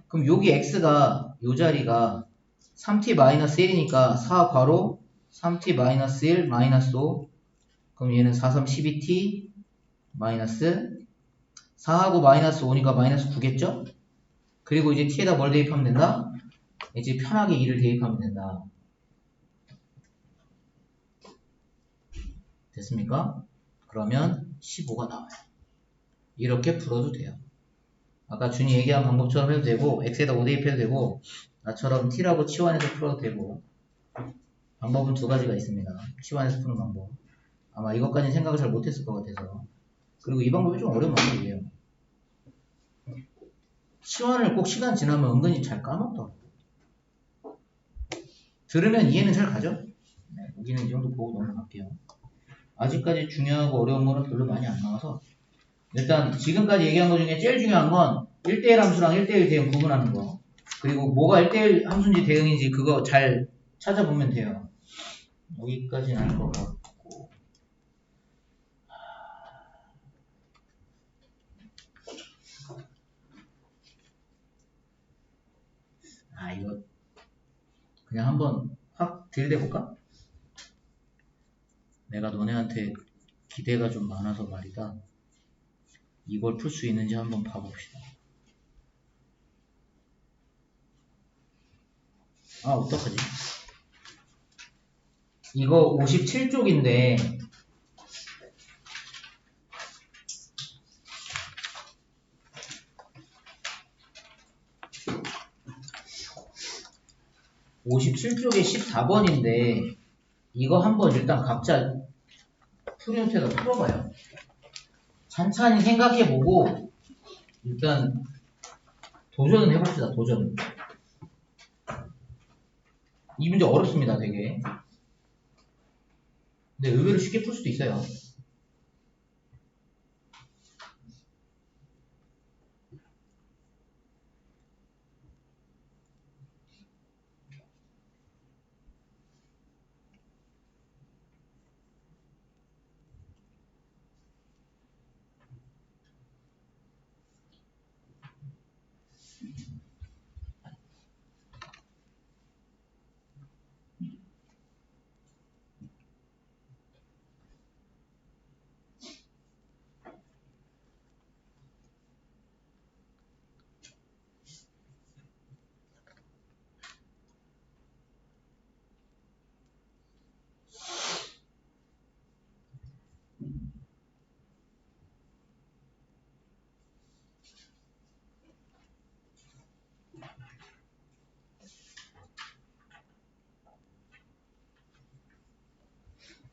그럼 여기 x가 요 자리가 3t 마이너스 1이니까 4 괄호 3t 마이너스 1 마이너스 5 그럼 얘는 4, 3, 12t 마이너스 4하고 마이너스 5니까 마이너스 9겠죠? 그리고 이제 t에다 뭘 대입하면 된다? 이제 편하게 2를 대입하면 된다. 됐습니까? 그러면 15가 나와요. 이렇게 풀어도 돼요. 아까 준이 얘기한 방법처럼 해도 되고 x에다 5 대입해도 되고 나처럼 t라고 치환해서 풀어도 되고 방법은 두 가지가 있습니다. 치환해서 푸는 방법. 아마 이것까지는 생각을 잘 못했을 것 같아서. 그리고 이 방법이 좀 어려운 방법이에요. 치환을 꼭 시간 지나면 은근히 잘 까먹더라고요. 들으면 이해는 잘 가죠? 네, 여기는 이 정도 보고 넘어갈게요. 아직까지 중요하고 어려운 거는 별로 많이 안 나와서 일단 지금까지 얘기한 것 중에 제일 중요한 건 1대1 함수랑 1대1 대응 구분하는 거. 그리고 뭐가 1대1 함수인지 대응인지 그거 잘 찾아보면 돼요. 여기까지는 알 것 같고 이거 그냥 한번 확 들이대볼까? 내가 너네한테 기대가 좀 많아서 말이다. 이걸 풀 수 있는지 한번 봐봅시다. 어떡하지? 이거 57쪽인데 57쪽에 14번인데 이거 한번 일단 각자 프린트에다 풀어봐요. 찬찬히 생각해보고 일단 도전은 해봅시다. 도전. 이 문제 어렵습니다. 되게. 근데 의외로 쉽게 풀 수도 있어요.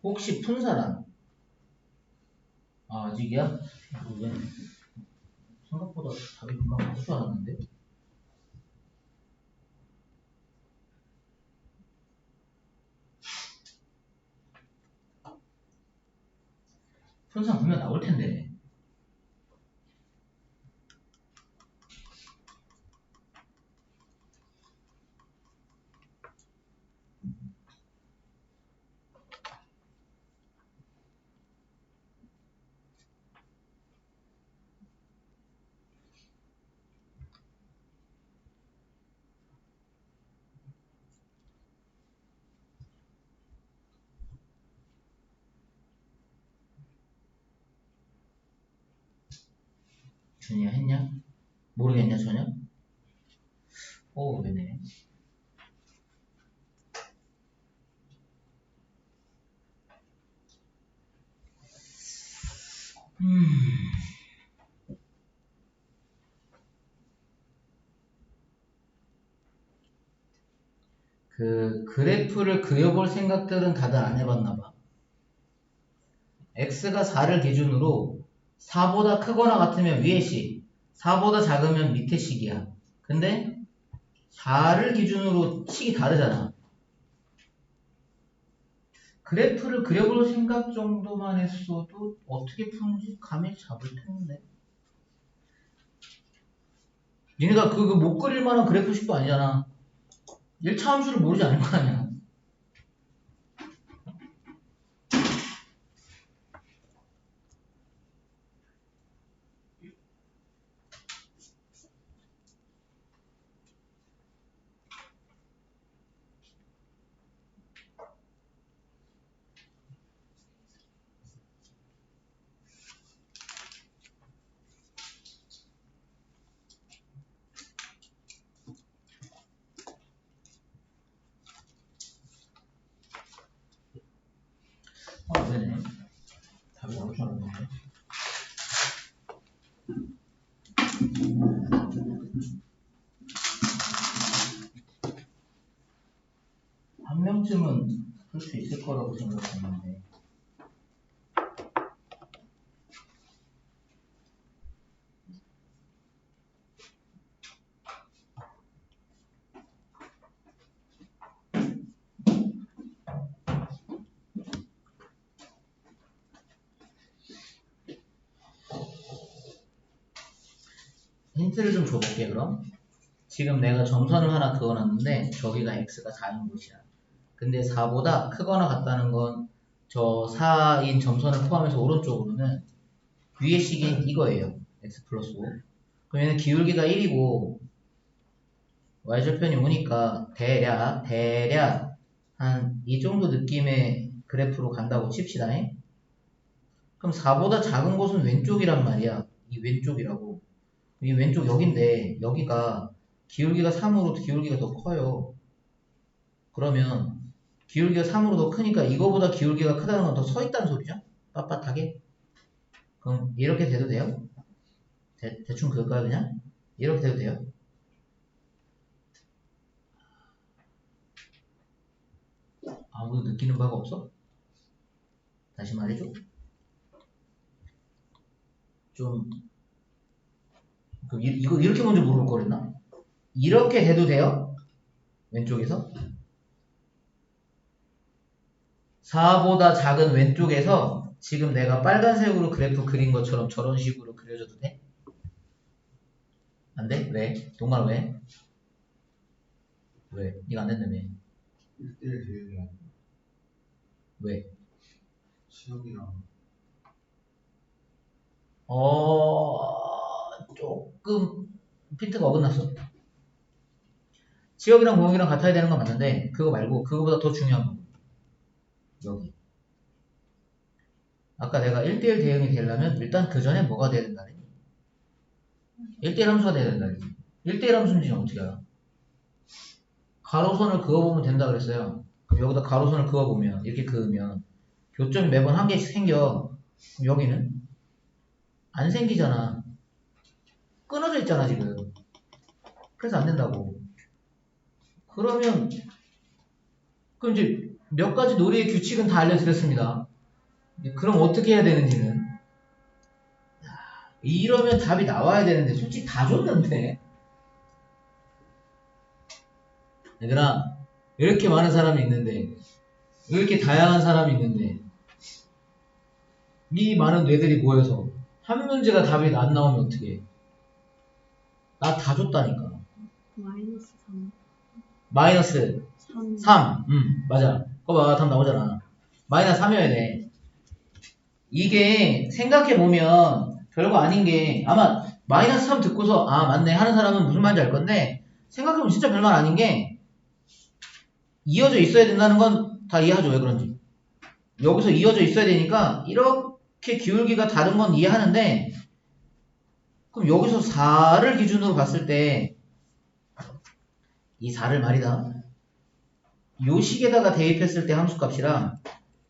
혹시 푼 사람? 아, 아직이야? 왜? 생각보다 답이 금방 나올 줄 알았는데? 푼 사람 분명 나올 텐데. 준이야 했냐? 모르겠냐 전혀? 왜네? 그 그래프를 그려볼 생각들은 다들 안 해봤나봐. x가 4를 기준으로 4보다 크거나 같으면 위에 식, 4보다 작으면 밑에 식이야. 근데 4를 기준으로 식이 다르잖아. 그래프를 그려볼 생각 정도만 했어도 어떻게 푸는지 감이 잡을 텐데. 니네가 그거 못 그릴 만한 그래프식도 아니잖아. 1차 함수를 모르지 않을 거 아니야. 왜네? 답이 나올 줄 알았는데. 한 명쯤은 풀 수 있을 거라고 생각했는데. 힌트를 좀 줘볼게 그럼. 지금 내가 점선을 하나 그어놨는데 저기가 x가 4인 곳이야. 근데 4보다 크거나 같다는 건 저 4인 점선을 포함해서 오른쪽으로는 위의 식인 이거예요. x 플러스 5. 그럼 얘는 기울기가 1이고 y절편이 오니까 대략 한 이 정도 느낌의 그래프로 간다고 칩시다. 그럼 4보다 작은 곳은 왼쪽이란 말이야. 이 왼쪽이라고. 이 왼쪽 여긴데 여기가 기울기가 3으로 기울기가 더 커요. 그러면 기울기가 3으로 더 크니까 이거보다 기울기가 크다는 건 더 서 있다는 소리죠? 빳빳하게. 그럼 이렇게 돼도 돼요? 대충 그럴까요 그냥? 이렇게 돼도 돼요? 아무도 느끼는 바가 없어? 다시 말해줘. 좀 이거 이렇게 먼저 물어볼 거랬나? 이렇게 돼도 돼요? 왼쪽에서? 4보다 작은 왼쪽에서 지금 내가 빨간색으로 그래프 그린 것처럼 저런 식으로 그려줘도 돼? 안 돼? 왜? 동말 왜? 왜? 이거 안 된다며. 1대1 대응이 아니고 왜? 시험이랑 조금 핀트가 어긋났어. 지역이랑 공역이랑 같아야 되는 건 맞는데 그거 말고 그거보다 더 중요한 거 여기 아까 내가 1대1 대응이 되려면 일단 그 전에 뭐가 돼야 된다니? 1대1 함수가 돼야 된다니. 1대1 함수인지는 어떻게 알아? 가로선을 그어보면 된다 그랬어요. 그럼 여기다 가로선을 그어보면 이렇게 그으면 교점이 매번 한 개씩 생겨. 그럼 여기는 안 생기잖아. 끊어져 있잖아 지금. 그래서 안 된다고. 그러면 그럼 이제 몇 가지 놀이의 규칙은 다 알려드렸습니다. 그럼 어떻게 해야 되는지는 이러면 답이 나와야 되는데 솔직히 다 줬는데 얘들아 이렇게 많은 사람이 있는데 이렇게 다양한 사람이 있는데 이 많은 뇌들이 모여서 한 문제가 답이 안 나오면 어떡해. 나 다 줬다니까. 마이너스 3. 마이너스 3. 3. 맞아. 그거 봐. 답 나오잖아. 마이너스 3이어야 돼. 이게 생각해보면 별거 아닌 게 아마 마이너스 3 듣고서 아 맞네 하는 사람은 무슨 말인지 알 건데 생각해보면 진짜 별말 아닌 게 이어져 있어야 된다는 건 다 이해하죠. 왜 그런지. 여기서 이어져 있어야 되니까 이렇게 기울기가 다른 건 이해하는데 그럼 여기서 4를 기준으로 봤을 때 이 4를 말이다. 요 식에다가 대입했을 때 함수값이랑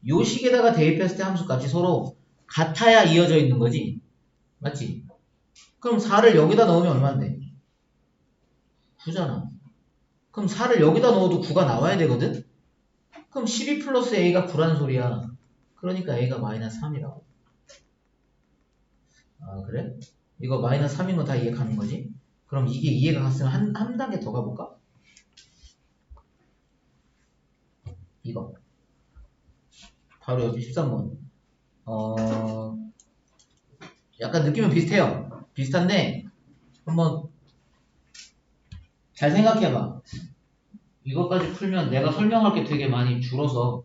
요 식에다가 대입했을 때 함수값이 서로 같아야 이어져 있는 거지. 맞지? 그럼 4를 여기다 넣으면 얼마인데? 9잖아. 그럼 4를 여기다 넣어도 9가 나와야 되거든? 그럼 12 플러스 a가 9라는 소리야. 그러니까 a가 마이너스 3이라고. 아 그래? 이거 마이너스 3인 거 다 이해 가는 거지? 그럼 이게 이해가 갔으면 한 단계 더 가볼까? 이거 바로 옆에 13번 약간 느낌은 비슷해요. 비슷한데 한번 잘 생각해봐. 이것까지 풀면 내가 설명할 게 되게 많이 줄어서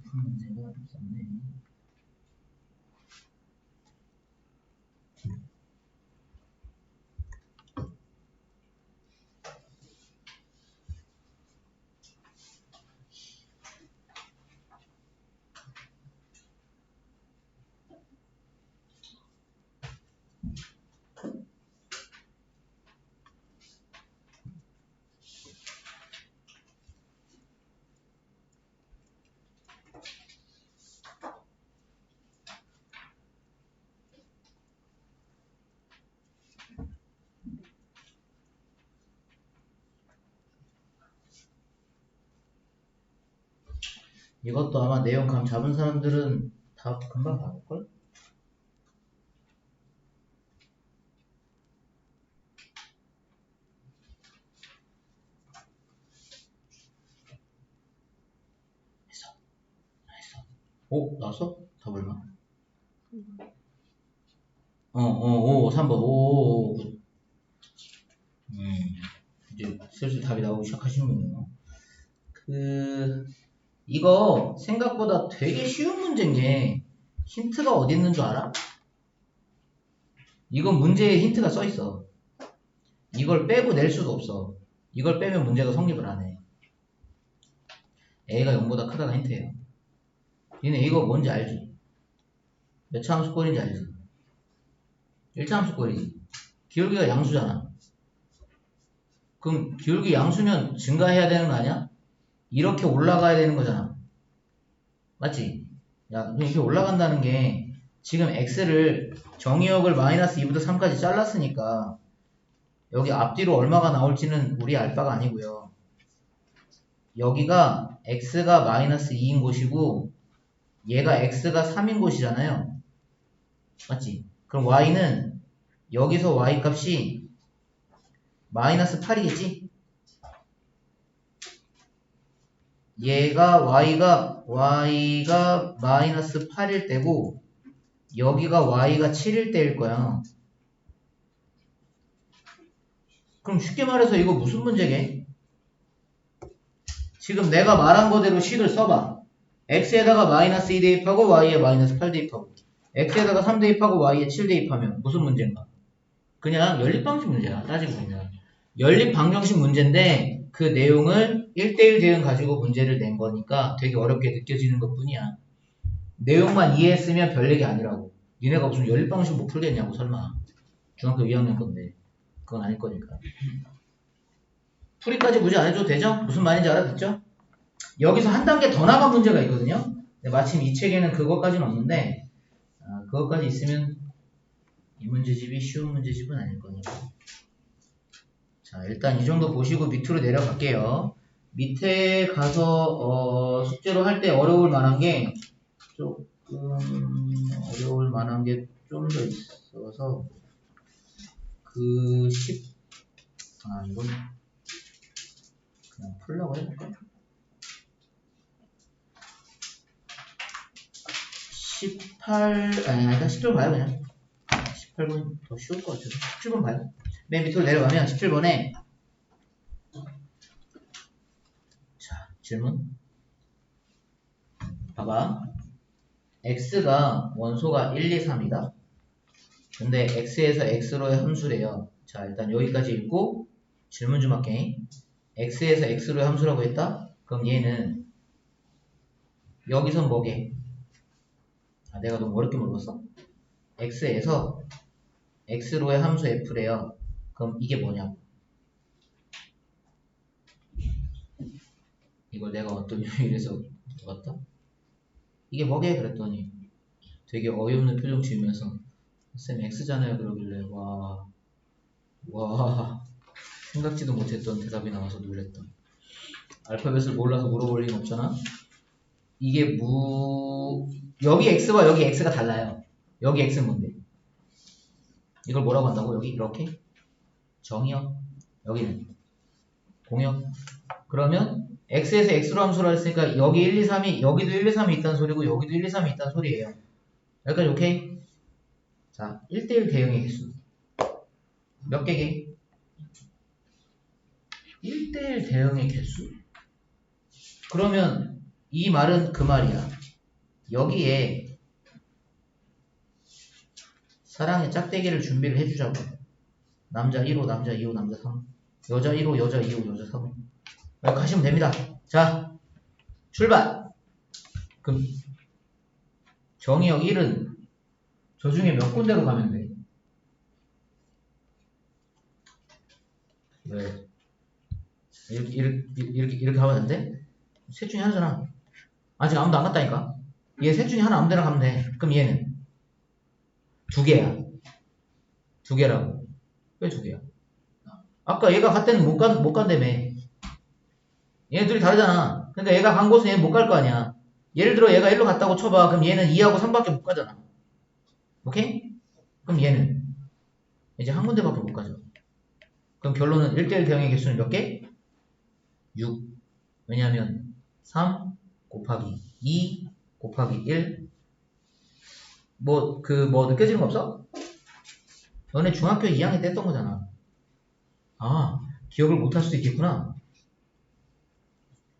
큰 문제가 있었네. 이것도 아마 내용 감 잡은 사람들은 다 금방 나올걸? 했어. 오, 나왔어? 답 얼마? 3번. 오, 굿. 이제 슬슬 답이 나오기 시작하시는군요. 이거 생각보다 되게 쉬운 문제인 게 힌트가 어디 있는 줄 알아? 이건 문제에 힌트가 써 있어. 이걸 빼고 낼 수도 없어. 이걸 빼면 문제가 성립을 안 해. a가 0보다 크다가 힌트예요. 니네 이거 뭔지 알지? 몇 차 함수꼴인지 알지? 1차 함수꼴이지. 기울기가 양수잖아. 그럼 기울기 양수면 증가해야 되는 거 아니야? 이렇게 올라가야 되는 거잖아. 맞지? 야, 이렇게 올라간다는 게 지금 x를 정의역을 마이너스 2부터 3까지 잘랐으니까 여기 앞뒤로 얼마가 나올지는 우리 알 바가 아니고요. 여기가 x가 마이너스 2인 곳이고 얘가 x가 3인 곳이잖아요. 맞지? 그럼 y는 여기서 y 값이 마이너스 8이겠지? 얘가 y가 마이너스 8일 때고 여기가 y가 7일 때일 거야. 그럼 쉽게 말해서 이거 무슨 문제게? 지금 내가 말한 거대로 식을 써봐. x에다가 마이너스 2 대입하고 y에 마이너스 8 대입하고 x에다가 3 대입하고 y에 7 대입하면 무슨 문제인가? 그냥 연립방식 문제야. 따지고 보면. 연립방정식 문제인데 그 내용을 1대1 대응 가지고 문제를 낸 거니까 되게 어렵게 느껴지는 것 뿐이야. 내용만 이해했으면 별 얘기 아니라고. 니네가 무슨 연립방식 못 풀겠냐고 설마. 중학교 2학년 건데. 그건 아닐 거니까. 풀이까지 굳이 안 해도 되죠? 무슨 말인지 알아듣죠? 여기서 한 단계 더 나간 문제가 있거든요. 근데 마침 이 책에는 그것까지는 없는데 그것까지 있으면 이 문제집이 쉬운 문제집은 아닐 거니까. 자, 일단 이 정도 보시고 밑으로 내려갈게요. 밑에 가서 숙제로 할 때 어려울 만한 게 조금 어려울 만한 게 좀 더 있어서 그 10, 이건 그냥 풀려고 해볼까? 18, 10번 봐요 그냥. 18번 더 쉬울 것 같아서 17번 봐요. 맨 밑으로 내려가면 17번에 자, 질문 봐봐. x가 원소가 1, 2, 3이다. 근데 x에서 x로의 함수래요. 자, 일단 여기까지 읽고 질문 좀 할게. x에서 x로의 함수라고 했다? 그럼 얘는 여기선 뭐게? 내가 너무 어렵게 물어봤어? x에서 x로의 함수 f래요. 그럼 이게 뭐냐고. 이걸 내가 어떤 요일에서 물어봤다? 이게 뭐게? 그랬더니 되게 어이없는 표정 지으면서 쌤 X잖아요 그러길래 와 생각지도 못했던 대답이 나와서 놀랬다. 알파벳을 몰라서 물어볼 리는 없잖아. 이게 여기 X와 여기 X가 달라요. 여기 X는 뭔데? 이걸 뭐라고 한다고? 여기 이렇게? 정의역. 여기는 공역. 그러면 X에서 X로 함수라 했으니까 여기 1, 2, 3이 여기도 1, 2, 3이 있다는 소리고 여기도 1, 2, 3이 있다는 소리예요. 여기까지 오케이? 자, 1대1 대응의 개수 몇 개게? 1대1 대응의 개수? 그러면 이 말은 그 말이야. 여기에 사랑의 짝대기를 준비를 해주자고. 남자 1호, 남자 2호, 남자 3호. 여자 1호, 여자 2호, 여자 3호. 여기 가시면 됩니다. 자, 출발! 그럼 정의역 1은 저 중에 몇 군데로 가면 돼? 왜? 이렇게 하면 안 돼? 셋 중에 하나잖아. 아직 아무도 안 갔다니까? 얘 셋 중에 하나 아무 데나 가면 돼. 그럼 얘는? 두 개야. 두 개라고. 왜 두 개야? 아까 얘가 갔대는 못 간다며. 얘네 둘이 다르잖아. 그러니까 얘가 간 곳은 얘는 못 갈 거 아니야. 예를 들어 얘가 1로 갔다고 쳐봐. 그럼 얘는 2하고 3밖에 못 가잖아. 오케이? 그럼 얘는 이제 한 군데밖에 못 가죠. 그럼 결론은 1대1 대응의 개수는 몇 개? 6. 왜냐하면 3 곱하기 2 곱하기 1 뭐 느껴지는 거 없어? 너네 중학교 2학년 때 했던 거잖아. 기억을 못할 수도 있겠구나.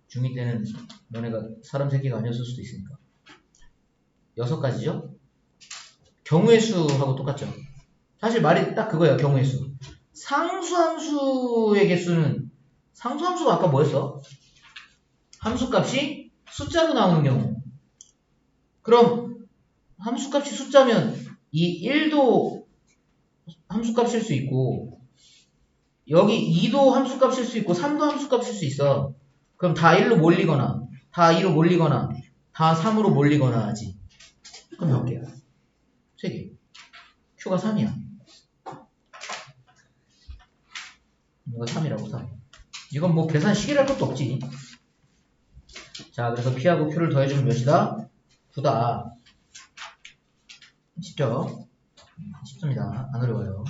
중2 때는 너네가 사람 새끼가 아니었을 수도 있으니까. 6가지죠? 경우의 수하고 똑같죠? 사실 말이 딱 그거예요. 경우의 수. 상수함수의 개수는 상수함수가 아까 뭐였어? 함수값이 숫자로 나오는 경우. 그럼 함수값이 숫자면 이 1도 함수값일 수 있고 여기 2도 함수값일 수 있고 3도 함수값일 수 있어. 그럼 다 1로 몰리거나 다 2로 몰리거나 다 3으로 몰리거나 하지. 그럼 몇 개야? 3개. Q가 3이야. 이거 3이라고 3. 이건 뭐 계산식이랄 것도 없지. 자, 그래서 P하고 Q를 더해주면 몇이다? 9다. 쉽죠? 쉽습니다. 안 어려워요.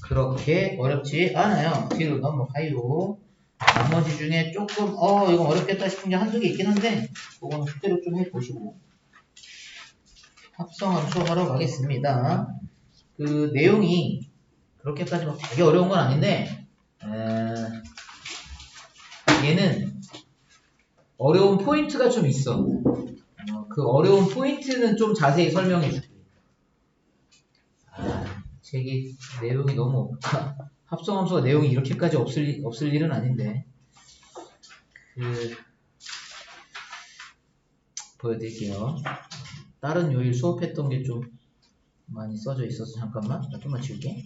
그렇게 어렵지 않아요. 뒤로 넘어가요. 나머지 중에 조금 이건 어렵겠다 싶은 게 한두 개 있긴 한데 그건 숙제로 좀 해보시고 합성함수 하러 가겠습니다. 그 내용이 그렇게까지 막 되게 어려운 건 아닌데 얘는 어려운 포인트가 좀 있어. 그 어려운 포인트는 좀 자세히 설명해 줄게. 책이 내용이 너무 없다. 합성함수가 내용이 이렇게까지 없을 일은 아닌데. 보여드릴게요. 다른 요일 수업했던 게 좀 많이 써져 있어서 잠깐만. 나 좀만 지울게.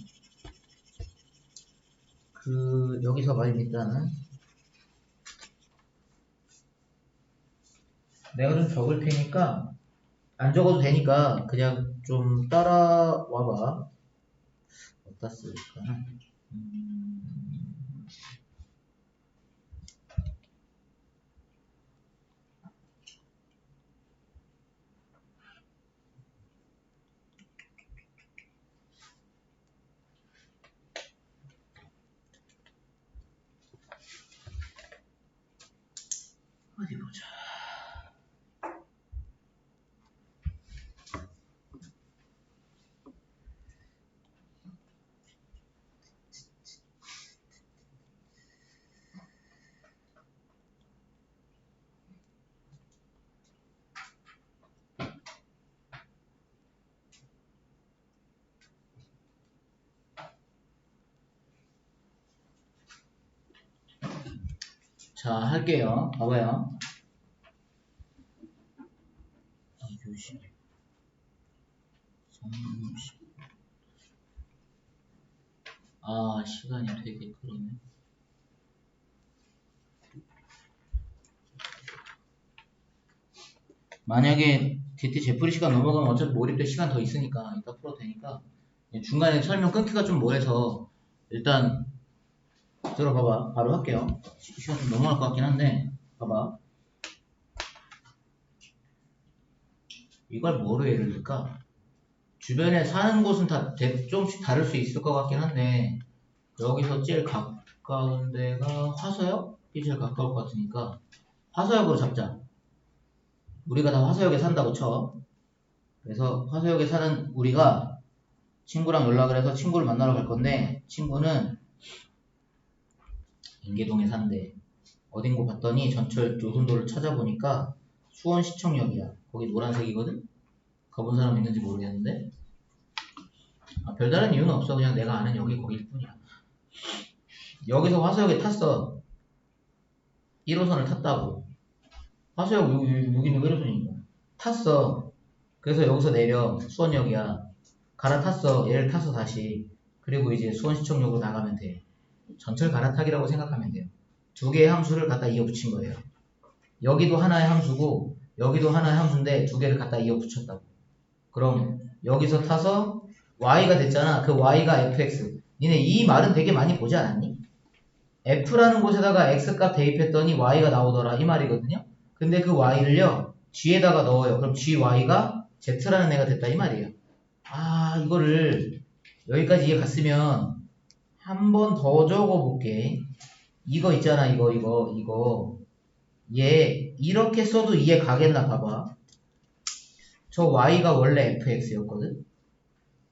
여기서 말입니다. 내가 좀 적을 테니까 안 적어도 되니까 그냥 좀 따라와봐. 어디다 쓸까? 어디 보자. 자, 할게요. 봐봐요. 2교시 30. 시간이 되게 그러네. 만약에 DT 제프리 시간 넘어가면 어차피 몰입될 시간 더 있으니까 이따 풀어도 되니까 중간에 설명 끊기가 좀 뭐해서 일단 들어봐봐. 바로 할게요. 시간 좀 넘어갈 것 같긴 한데 봐봐. 이걸 뭐로 예를 들까? 주변에 사는 곳은 다 조금씩 다를 수 있을 것 같긴 한데 여기서 제일 가까운 데가 화서역이 제일 가까울 것 같으니까 화서역으로 잡자. 우리가 다 화서역에 산다고 쳐. 그래서 화서역에 사는 우리가 친구랑 연락을 해서 친구를 만나러 갈 건데 친구는 인계동에 산대. 어딘고 봤더니 전철 노선도를 찾아보니까 수원시청역이야. 거기 노란색이거든? 가본 사람 있는지 모르겠는데 별다른 이유는 없어. 그냥 내가 아는 역이 거길 뿐이야. 여기서 화서역에 탔어. 1호선을 탔다고. 화서역 여기는 1호선이니까 탔어. 그래서 여기서 내려. 수원역이야. 갈아탔어. 얘를 타서 다시. 그리고 이제 수원시청역으로 나가면 돼. 전철 갈아타기라고 생각하면 돼요. 두 개의 함수를 갖다 이어 붙인 거예요. 여기도 하나의 함수고 여기도 하나의 함수인데 두 개를 갖다 이어 붙였다고. 그럼 여기서 타서 y가 됐잖아. 그 y가 fx. 니네 이 말은 되게 많이 보지 않았니? f라는 곳에다가 x값 대입했더니 y가 나오더라 이 말이거든요. 근데 그 y를요 g에다가 넣어요. 그럼 gy가 z라는 애가 됐다 이 말이에요. 이거를 여기까지 이해 갔으면 한 번 더 적어볼게. 이거 있잖아. 이거 얘 이렇게 써도 이해 가겠나 봐봐. 저 y가 원래 fx였거든.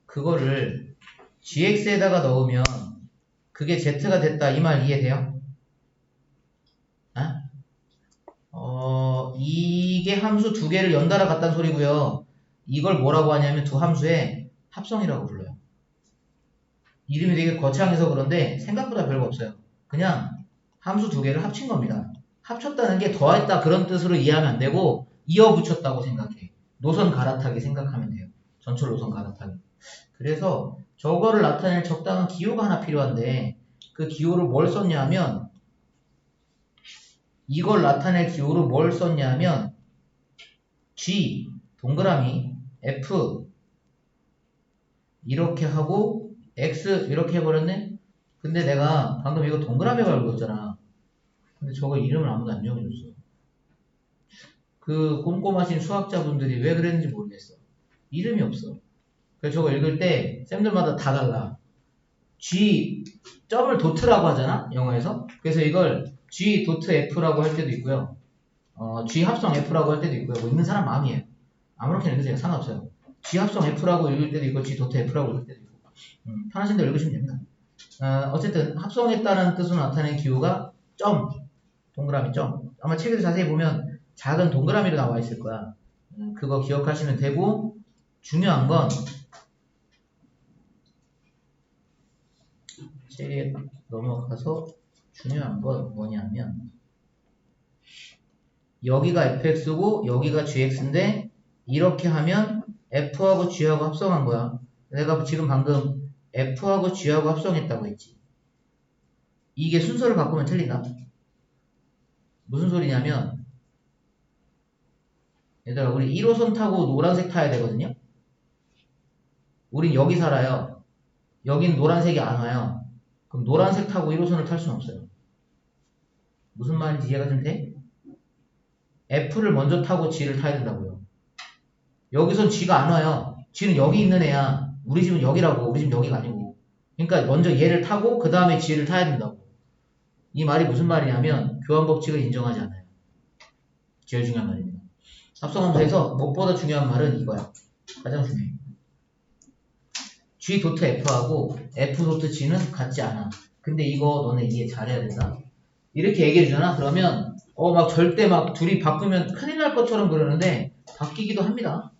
그거를 gx에다가 넣으면 그게 z가 됐다 이 말 이해돼요? 이게 함수 두 개를 연달아 갖다는 소리고요. 이걸 뭐라고 하냐면 두 함수의 합성이라고 불러요. 이름이 되게 거창해서 그런데 생각보다 별거 없어요. 그냥 함수 두 개를 합친 겁니다. 합쳤다는 게 더했다 그런 뜻으로 이해하면 안 되고 이어 붙였다고 생각해. 노선 갈아타기 생각하면 돼요. 전철 노선 갈아타기. 그래서 저거를 나타낼 적당한 기호가 하나 필요한데 그 기호를 뭘 썼냐 하면 이걸 나타낼 기호로 뭘 썼냐면 G 동그라미 F 이렇게 하고 X 이렇게 해버렸네. 근데 내가 방금 이거 동그라미 걸었잖아. 근데 저거 이름을 아무도 안 정해줬어. 그 꼼꼼하신 수학자분들이 왜 그랬는지 모르겠어. 이름이 없어. 그래서 저거 읽을 때 쌤들마다 다 달라. G 점을 도트라고 하잖아 영어에서. 그래서 이걸 G 도트 F라고 할 때도 있고요. G 합성 F라고 할 때도 있고요. 뭐 읽는 사람 마음이에요. 아무렇게나 읽으세요. 상관없어요. G 합성 F라고 읽을 때도 있고 G 도트 F라고 읽을 때도 있고 편하신 대로 읽으시면 됩니다. 어쨌든 합성했다는 뜻으로 나타낸 기호가 점 동그라미 점. 아마 책에서 자세히 보면 작은 동그라미로 나와 있을 거야. 그거 기억하시면 되고, 중요한 건 체리에 넘어가서 중요한 건 뭐냐면 여기가 fx고 여기가 gx인데 이렇게 하면 f하고 g하고 합성한 거야. 내가 지금 방금 f하고 g하고 합성했다고 했지. 이게 순서를 바꾸면 틀린다. 무슨 소리냐면 얘들아 우리 1호선 타고 노란색 타야 되거든요. 우린 여기 살아요. 여긴 노란색이 안 와요. 그럼 노란색 타고 1호선을 탈 수는 없어요. 무슨 말인지 이해가 좀 돼? F를 먼저 타고 G를 타야 된다고요. 여기선 G가 안 와요. G는 여기 있는 애야. 우리 집은 여기라고. 우리 집은 여기가 아니고. 그러니까 먼저 얘를 타고 그 다음에 G를 타야 된다고. 이 말이 무슨 말이냐면 교환 법칙을 인정하지 않아요. 제일 중요한 말입니다. 합성함수에서 무엇보다 중요한 말은 이거야. 가장 중요해. G 도트 F하고 F 도트 G는 같지 않아. 근데 이거 너네 이해 잘해야 된다. 이렇게 얘기해 주잖아. 그러면 막 절대 막 둘이 바꾸면 큰일 날 것처럼 그러는데 바뀌기도 합니다.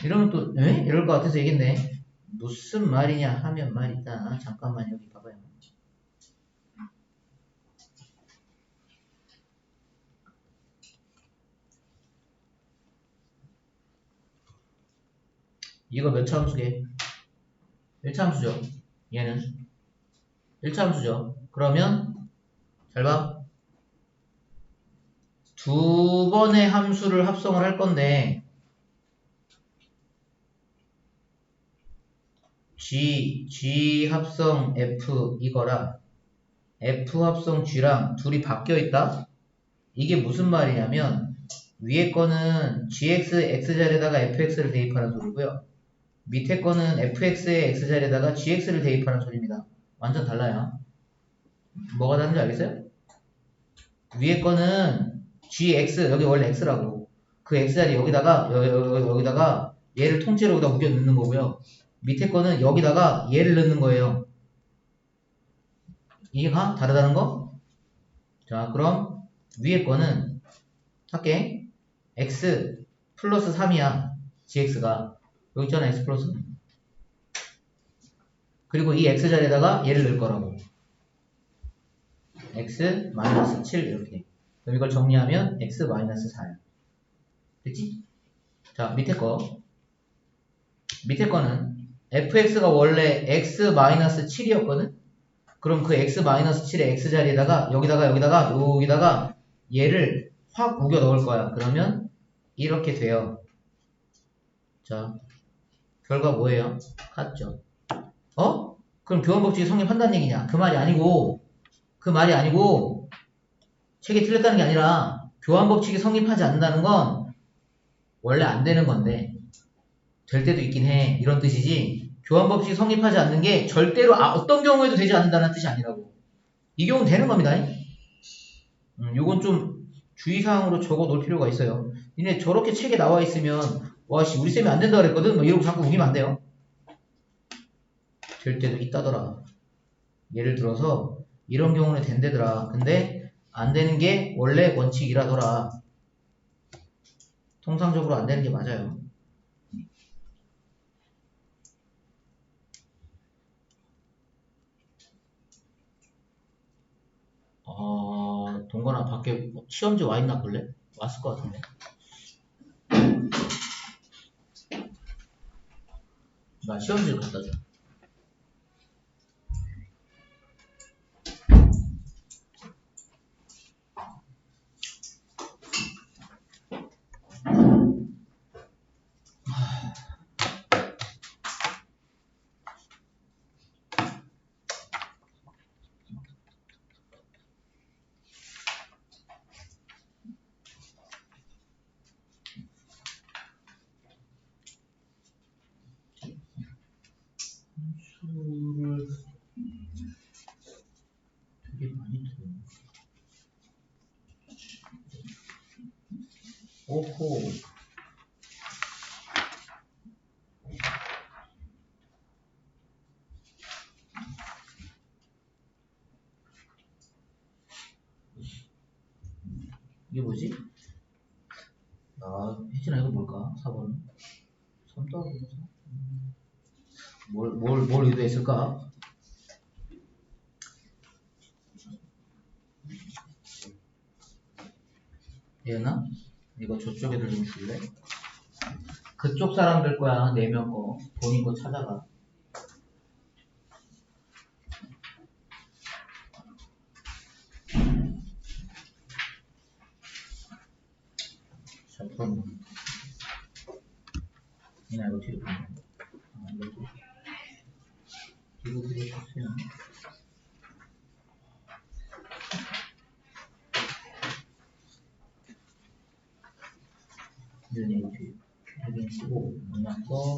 이러면 또 에? 이럴 것 같아서 얘기했네. 무슨 말이냐 하면 말이다. 잠깐만 여기 봐봐요. 이거 몇 차 함수게? 1차 함수죠. 얘는 1차 함수죠. 그러면 잘 봐. 두 번의 함수를 합성을 할 건데 G 합성 F 이거랑 F 합성 G랑 둘이 바뀌어 있다? 이게 무슨 말이냐면 위에 거는 GX X자리에다가 FX를 대입하는 소리고요. 밑에 거는 FX의 X자리에다가 GX를 대입하는 소리입니다. 완전 달라요. 뭐가 다른지 알겠어요? 위에 거는 GX, 여기 원래 X라고. 그 X자리 여기다가 얘를 통째로 여기다 우겨 넣는 거고요. 밑에 거는 여기다가 얘를 넣는 거예요. 이해가? 다르다는 거? 자, 그럼 위에 거는 할게. X 플러스 3이야. GX가. 여기 있잖아, X 플러스. 그리고 이 X자리에다가 얘를 넣을 거라고. X 마이너스 7 이렇게. 그럼 이걸 정리하면 X 마이너스 4야. 됐지? 자, 밑에 거. 밑에 거는 fx가 원래 x 마이너스 7이었거든? 그럼 그 x 마이너스 7의 x자리에다가 여기다가 얘를 확 우겨 넣을 거야. 그러면 이렇게 돼요. 자, 결과 뭐예요? 같죠? 그럼 교환법칙이 성립한다는 얘기냐? 그 말이 아니고 책이 틀렸다는 게 아니라 교환법칙이 성립하지 않는다는 건 원래 안 되는 건데 될 때도 있긴 해. 이런 뜻이지. 교환법칙이 성립하지 않는 게 절대로 어떤 경우에도 되지 않는다는 뜻이 아니라고. 이 경우는 되는 겁니다. 요건 좀 주의사항으로 적어 놓을 필요가 있어요. 니네 저렇게 책에 나와 있으면 와씨 우리 쌤이 안 된다 그랬거든? 뭐 이러고 자꾸 우기면 안 돼요. 될 때도 있다더라. 예를 들어서 이런 경우는 된대더라. 근데 안 되는 게 원래 원칙이라더라. 통상적으로 안 되는 게 맞아요. 동건아 밖에 시험지 와 있나 볼래? 왔을 것 같은데. 나 시험지를 갖다 줘. 수를 되게 많이 들어. 오호. 이게 뭐지? 혜진아 이거 뭘까? 4번은? 3 더하기 4? 뭘 의도했을까? 예나? 이거 저쪽 애들 좀 줄래? 그쪽 사람들 거야, 4명 거. 본인 거 찾아가. 자, 그럼. 이나 이거 뒤로 보내. 이거 뒤로 쳤어요. 이런 얘기 뒤에. 여기 쓰고, 뭐냐, 거.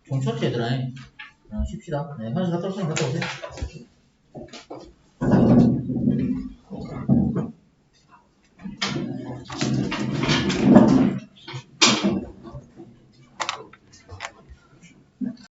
종쳤지, 얘들아. 쉽시다. 네, 화장실 갔다 오세요.